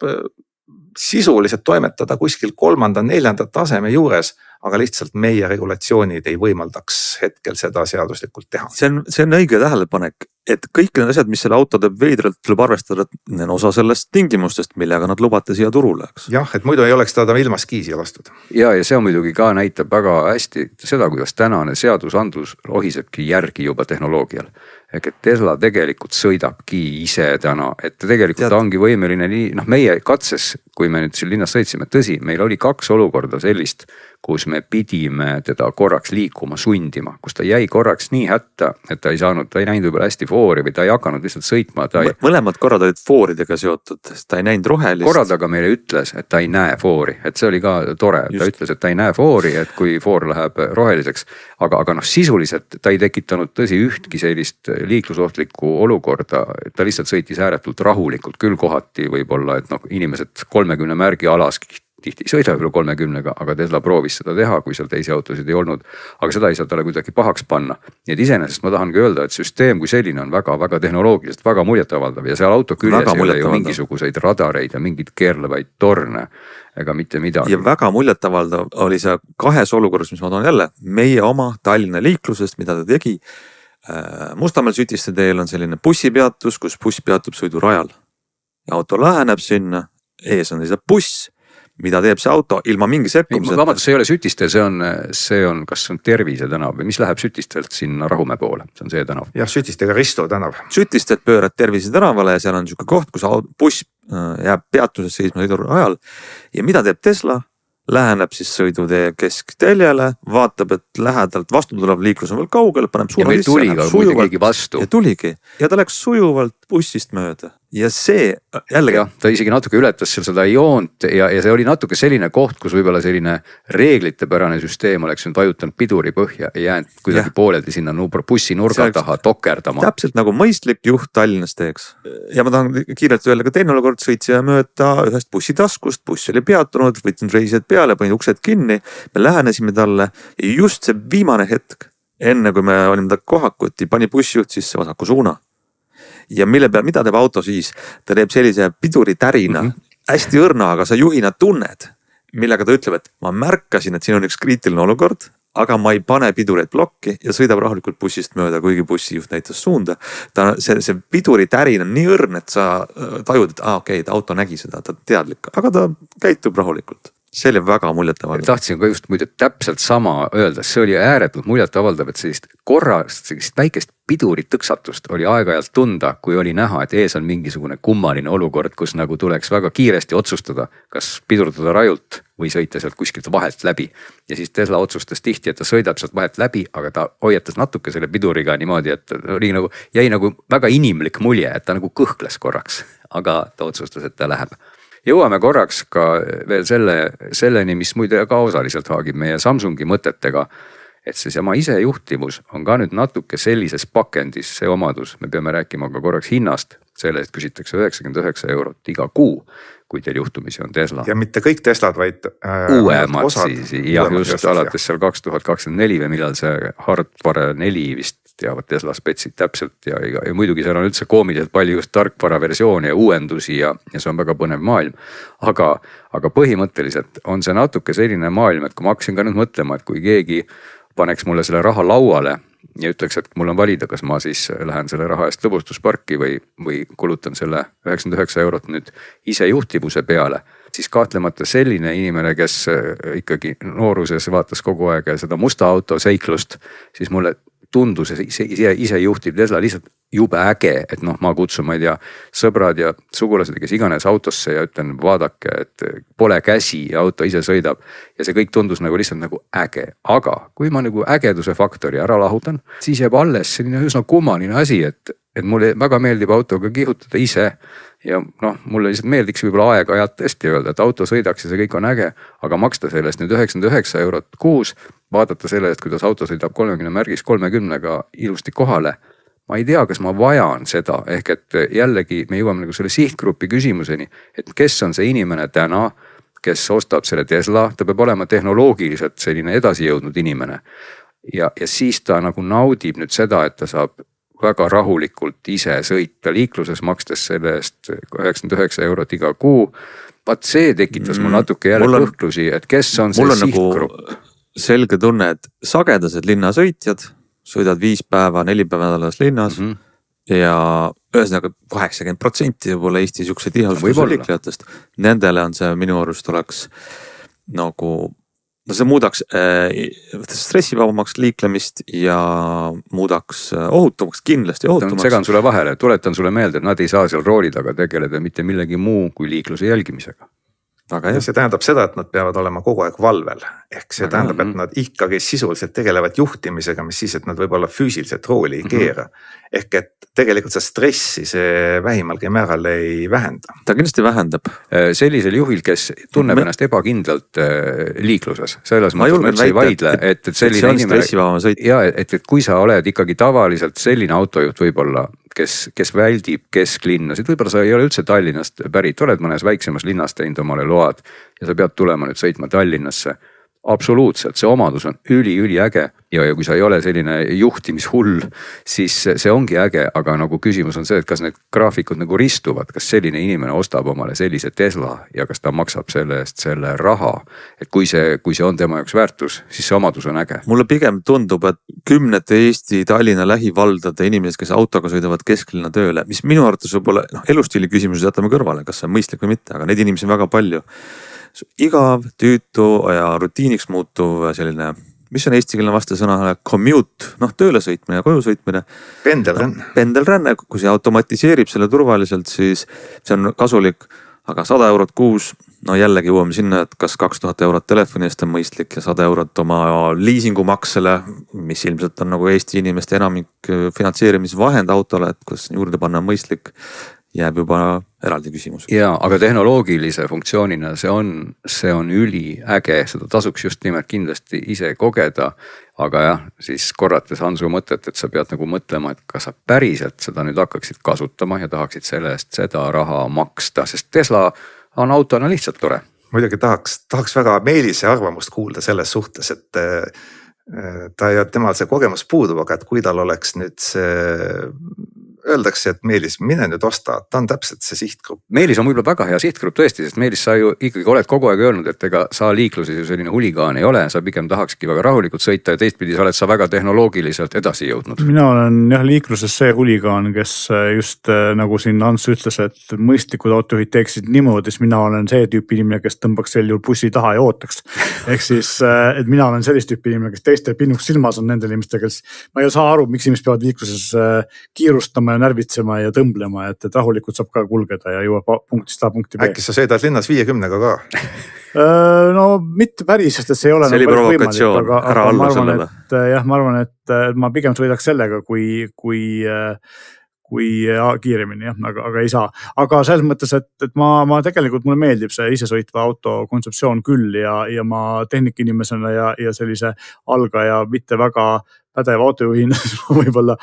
sisuliselt toimetada kuskil 3. 4. taseme juures, aga lihtsalt meie regulatsioonid ei võimaldaks hetkel seda seaduslikult teha. See on õige tähelepanek, et kõik need asjad, mis selle auto teeb veidralt, tuleb arvestada, et on osa sellest tingimustest, millega nad lubate siia turule. Jah, et muidu ei oleks ta ilma skiisi lastud. Ja see on muidugi ka näitab väga hästi seda, kuidas tänane seadusandlus lohisebki järgi juba tehnoloogial. Ehk et Tesla tegelikult sõidabki ise täna, et tegelikult ta ongi võimeline nii, meie katses, kui me nüüd siin linnas sõitsime, tõsi, meil oli 2 olukorda sellist, kus me pidime teda korraks liikuma, sundima, kus ta jäi korraks nii hätta, et ta ei näinud võib-olla hästi foori või ta ei hakanud lihtsalt sõitma. Mõlemad korrad olid fooridega seotud, ta ei näinud rohelist. Korrad aga meile ütles, et ta ei näe foori, et see oli ka tore, ta ütles, et ta ei näe foori, et kui foor läheb roheliseks, aga sisuliselt ta ei tekitanud tõsi ühtki sellist liiklusohtlikku olukorda, ta lihtsalt sõitis ääretult rahulikult, küll kohati võib-olla, et inimesed 30 märgi alas tihti ei sõida üle 30, aga Tesla proovis seda teha, kui seal teisi autosid ei olnud, aga seda ei saa talle kuidagi pahaks panna. Nii et iseenesest ma tahangi öelda, et süsteem kui selline on väga tehnoloogilisest, väga muljetavaldav ja seal auto küljes ei ole ju mingisuguseid radareid ja mingeid keerlevaid torne ega mitte midagi. Ja väga muljetavaldav oli see 2 olukorras, mis ma toon jälle, meie oma Tallinna liiklusest, mida ta tegi. Mustamäel Sütiste teel on selline bussipeatus, kus buss peatub sõidurajal ja auto läheneb sinna, ees on buss, mida teeb see auto ilma mingi sekkumiseta. Vabandus, see ei ole Sütiste, see on, kas on Tervise tänav või mis läheb Sütistelt sinna Rahumäe poole, see on see tänav. Jah, Sütistega Risto tänav. Sütistelt pöörad Tervise tänavale ja seal on niisugune koht, kus buss jääb peatuses seisma sõidurajal ja mida teeb Tesla? Läheneb siis sõidutee keskteljele, vaatab, et lähedalt vastu tulev liiklus on veel kaugel, paneb suuna sisse. Ja meil tuli ka keegi vastu. Ja tuligi. Ja ta läks sujuvalt bussist mööda. Ja see jällegi. Ja, ta isegi natuke ületas seal seda joont ja see oli natuke selline koht, kus võib-olla selline reeglitepärane süsteem oleks nüüd vajutanud piduri põhja ja jäänud kuidagi pooleldi sinna bussi nurga taha tokerdama. Täpselt nagu mõistlik juht Tallinnas teeks. Ja ma tahan kiirelt öelda ka teine olukord, sõitsime mööda ühest bussitaskust, buss oli peatunud, võtsin reisijad peale, panin uksed kinni, me lähenesime talle ja just see viimane hetk, enne kui me olime ta kohakuti, pani bussijuht sisse vasaku suuna. Ja mille peal, mida teeb auto siis? Ta teeb sellise piduritärina, hästi õrna, aga sa juhina tunned, millega ta ütleb, et ma märkasin, et siin on üks kriitiline olukord, aga ma ei pane pidureid plokki ja sõidab rahulikult bussist mööda, kuigi bussijuht näitas suunda. See piduritärin on nii õrn, et sa tajud, et okei, auto nägi seda, ta teadlik, aga ta käitub rahulikult. See oli väga muljetavaldav. Tahtsin ka just muide täpselt sama öelda, see oli ääretult muljetavaldav, et sellist väikest piduritõksatust oli aeg-ajalt tunda, kui oli näha, et ees on mingisugune kummaline olukord, kus nagu tuleks väga kiiresti otsustada, kas pidurdada rajult või sõita sealt kuskilt vahelt läbi. Ja siis Tesla otsustas tihti, et ta sõidab sealt vahelt läbi, aga ta hoiatas natuke selle piduriga niimoodi, et jäi nagu väga inimlik mulje, et ta nagu kõhkles korraks, aga ta otsustas, et ta läheb. Jõuame korraks ka veel selleni, mis muide ka osaliselt haagib meie Samsungi mõtetega, et see sama isejuhtivus on ka nüüd natuke sellises pakendis see omadus. Me peame rääkima ka korraks hinnast, selle eest küsitakse 99 € iga kuu, kui teil juhtumisi on Tesla. Ja mitte kõik Teslad, vaid uuemad siis, ja just alates seal 2024 või millal see hardware 4 vist teavad Tesla spetsid täpselt ja muidugi seal on üldse koomiliselt palju just tarkvara versioone ja uuendusi ja see on väga põnev maailm. Aga põhimõtteliselt on see natuke selline maailm, et kui ma hakkasin ka nüüd mõtlema, et kui keegi paneks mulle selle raha lauale ja ütleks, et mul on valida, kas ma siis lähen selle raha eest lõbustusparki või kulutan selle 99 € nüüd isejuhtivuse peale, siis kahtlemata selline inimene, kes ikkagi nooruses vaatas kogu aeg seda musta auto seiklust, siis mulle tundus isejuhtiv Tesla lihtsalt jube äge, et ma kutsun, ma ei tea, sõbrad ja sugulased, kes iganes autosse ja ütlen, vaadake, et pole käsi ja auto ise sõidab. Ja see kõik tundus nagu lihtsalt nagu äge. Aga kui ma nagu ägeduse faktori ära lahutan, siis jääb alles selline üsna kummaline asi, et mulle väga meeldib autoga kihutada ise. Ja mulle lihtsalt meeldiks võib-olla aeg-ajalt tõesti öelda, et auto sõidaks ja see kõik on äge, aga maksta sellest nüüd 99 € kuus, vaadata selle eest, kuidas auto sõidab 30 märgis 30-ga ilusti kohale. Ma ei tea, kas ma vajan seda, ehk et jällegi me jõuame nagu selle sihtgrupi küsimuseni, et kes on see inimene täna, kes ostab selle Tesla, ta peab olema tehnoloogiliselt selline edasijõudnud inimene. Ja siis ta nagu naudib nüüd seda, et ta saab väga rahulikult ise sõita liikluses, makstes selle eest 99 € iga kuu. Vaat see tekitas mul natuke jälle kõhklusi, et kes on see sihtgrupp. Nagu selge tunne, et sagedased linnasõitjad, sõidad 5 päeva, 4 päeva nädalas linnas ja ühesõnaga 80% võib-olla Eesti siukse tihasustuse liiklejatest. Nendele on see minu arust oleks nagu, see muudaks stressivabamaks liiklemist ja muudaks ohutumaks, kindlasti ohutumaks. Segan sulle vahele, tuletan sulle meelde, et nad ei saa seal rooli taga tegeleda mitte millegi muu kui liikluse jälgimisega. Ja see tähendab seda, et nad peavad olema kogu aeg valvel. Ehk see tähendab, et nad ikkagi sisuliselt tegelevad juhtimisega, mis siis, et nad võib-olla füüsiliselt rooli ei keera. Ehk et tegelikult see stressi see vähimalgi määral ei vähenda. Ta kindlasti vähendab. Sellisel juhil, kes tunneb ennast ebakindlalt liikluses, selles mõttes ma üldse ei vaidle, et selline inimene, ja et kui sa oled ikkagi tavaliselt selline autojuht võib-olla, kes väldib kesklinnasid, võib-olla sa ei ole üldse Tallinnast pärit, oled mõnes väiksemas linnas teinud omale load ja sa pead tulema nüüd sõitma Tallinnasse. Absoluutselt, see omadus on üli äge ja kui sa ei ole selline juhtimishull, siis see ongi äge, aga nagu küsimus on see, et kas need graafikud nagu ristuvad, kas selline inimene ostab omale sellise Tesla ja kas ta maksab selle eest selle raha, et kui see on tema jaoks väärtus, siis see omadus on äge. Mulle pigem tundub, et kümnete Eesti Tallinna lähivaldade inimesed, kes autoga sõidavad kesklinna tööle, mis minu arvates võib-olla elustiili küsimuses jätame kõrvale, kas see on mõistlik või mitte, aga neid inimesi on väga palju. Igav, tüütu ja rutiiniks muutuv selline, mis on eestikeelne vastasõna, commute, tööle sõitmine ja koju sõitmine. Pendelränne, kui see automatiseerib selle turvaliselt, siis see on kasulik, aga 100 € kuus, jällegi jõuame sinna, et kas 2000 € telefoni eest on mõistlik ja 100 € oma liisingumaksele, mis ilmselt on nagu Eesti inimeste enamik finantseerimisvahend autole, et kus juurde panna on mõistlik, jääb juba eraldi küsimus. Ja, aga tehnoloogilise funktsioonina see on üli äge, seda tasuks just nimelt kindlasti ise kogeda, aga jah, siis korrates Hansu mõtet, et sa pead nagu mõtlema, et kas sa päriselt seda nüüd hakkaksid kasutama ja tahaksid selle eest seda raha maksta, sest Tesla on autona lihtsalt tore. Muidugi tahaks väga Meelise arvamust kuulda selles suhtes, et temal see kogemus puudub, aga et kui tal oleks nüüd see öeldakse, et Meelis, mine nüüd osta, ta on täpselt see sihtgrupp. Meelis on võib-olla väga hea sihtgrupp tõesti, sest Meelis, sa ju ikkagi oled kogu aeg öelnud, et ega sa liikluses ju selline huligaan ei ole, sa pigem tahakski väga rahulikult sõita ja teistpidi sa oled sa väga tehnoloogiliselt edasi jõudnud. Mina olen jah liikluses see huligaan, kes just nagu siin Ants ütles, et mõistlikud autojuhid teeksid niimoodi, siis mina olen see tüüpi inimene, kes tõmbaks sel juhul bussi taha ja ootaks. Ehk siis, et mina olen sellist tüüpi inimene, kes teiste pinnuks silmas on nendel inimestega, kes ma ei saa aru, miks inimesed peavad liikluses kiirustama ja närvitsema ja tõmblema, et rahulikult saab ka kulgeda ja jõuab punktist A punkti B. Äkki sa sõidad linnas 50-ga ka? No mitte päris, sest see ei ole see oli provokatsioon, ära allu sellele. Ma arvan, et ma pigem sõidaks sellega, kui kiiremini, jah, aga ei saa. Aga selles mõttes, et ma tegelikult mulle meeldib see isesõitva auto kontseptsioon küll ja ma tehnikinimesena ja sellise algaja mitte väga pädeva autojuhina võib-olla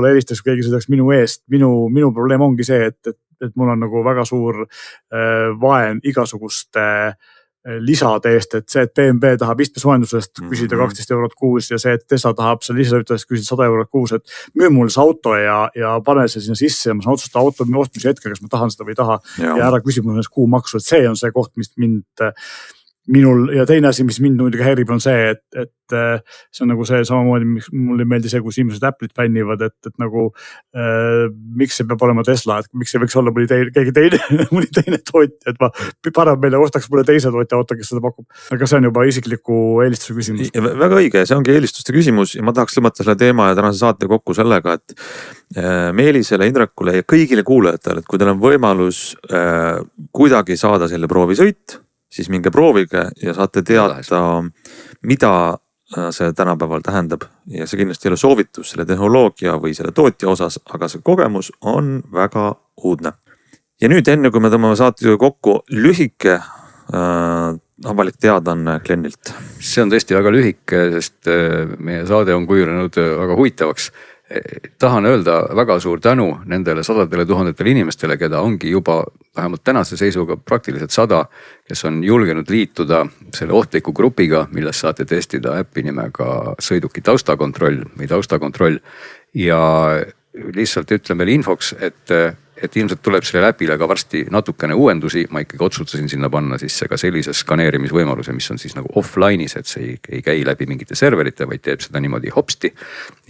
eelistaks, kui keegi sõidaks minu eest. Minu probleem ongi see, et mul on nagu väga suur vaen igasuguste lisade eest, et see, et BMW tahab istmesoojendusest küsida 12 eurot kuus ja see, et Tesla tahab selle lisasõitudest küsida 100 eurot kuus, et müü mul see auto ja pane see sinna sisse ja ma saan otsustada auto ostmise hetkel, kas ma tahan seda või ei taha ja ära küsib mul kuu maksu, et see on see koht, mis minul ja teine asi, mis mind muidugi häirib, on see, et see on nagu see samamoodi, mulle ei meeldi see, kus inimesed Apple'it fännivad, et nagu miks see peab olema Tesla, et miks see võiks olla keegi teine tootja, et ma parem meile ostaks mulle teise tootja auto, kes seda pakub. Aga see on juba isikliku eelistuse küsimus. Väga õige, see ongi eelistuste küsimus ja ma tahaks tõmmata selle teema ja tänase saate kokku sellega, et Meelisele, Indrekule ja kõigile kuulajatele, et kui teil on võimalus kuidagi saada selle proovisõit, siis minge proovige ja saate teada, mida see tänapäeval tähendab ja see kindlasti ei ole soovitus selle tehnoloogia või selle tootja osas, aga see kogemus on väga uudne. Ja nüüd enne, kui me tõmbame saate kokku, lühike avalik teadaanne Glenilt. See on tõesti väga lühike, sest meie saade on kujunenud väga huvitavaks. Tahan öelda väga suur tänu nendele 100 000 inimestele, keda ongi juba vähemalt tänase seisuga praktiliselt 100, kes on julgenud liituda selle ohtliku grupiga, milles saate testida äppi nimega sõiduki taustakontroll või taustakontroll. Ja lihtsalt ütlen veel infoks, et ilmselt tuleb selle äpile ka varsti natukene uuendusi. Ma ikkagi otsustasin sinna panna sisse ka sellise skaneerimisvõimaluse, mis on siis nagu offline'is, et see ei käi läbi mingite serverite, vaid teeb seda niimoodi hopsti.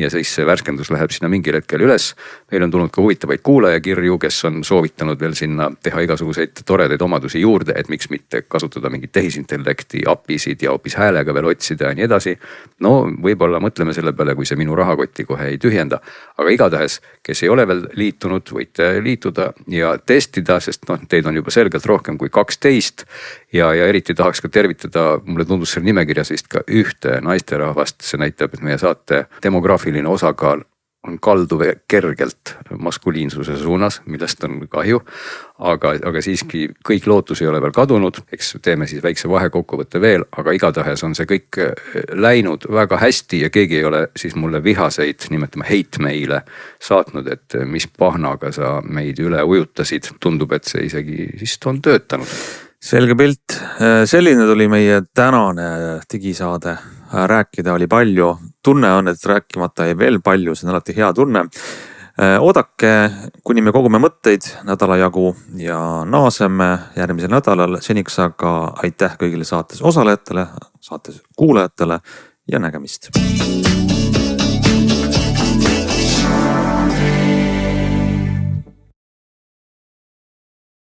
Ja siis see värskendus läheb sinna mingil hetkel üles. Meil on tulnud ka huvitavaid kuulajakirju, kes on soovitanud veel sinna teha igasuguseid toredaid omadusi juurde, et miks mitte kasutada mingit tehisintellekti apisid ja hoopis häälega veel otsida ja nii edasi. No võib-olla mõtleme selle peale, kui see minu rahakotti kohe ei tühjenda. Aga igatahes, kes ei ole veel liitunud, võite liituda ja testida, sest teid on juba selgelt rohkem kui 12 ja eriti tahaks ka tervitada, mulle tundus selle nimekirjas vist ka ühte naisterahvast, see näitab, et meie saate demograafiline osakaal on kalduv kergelt maskuliinsuse suunas, millest on kahju, aga siiski kõik lootus ei ole veel kadunud, eks teeme siis väikse vahekokkuvõtte veel, aga igatahes on see kõik läinud väga hästi ja keegi ei ole siis mulle vihaseid, nimetame hate-meile saatnud, et mis pahnaga sa meid üle ujutasid. Tundub, et see isegi vist on töötanud. Selge pilt. Selline tuli meie tänane digisaade. Rääkida oli palju. Tunne on, et rääkimata ei veel palju, see on alati hea tunne. Oodake, kuni me kogume mõtteid nädala jagu ja naaseme järgmisel nädalal. Seniks aga aitäh kõigile saates osalejatele, saates kuulajatele ja nägemist.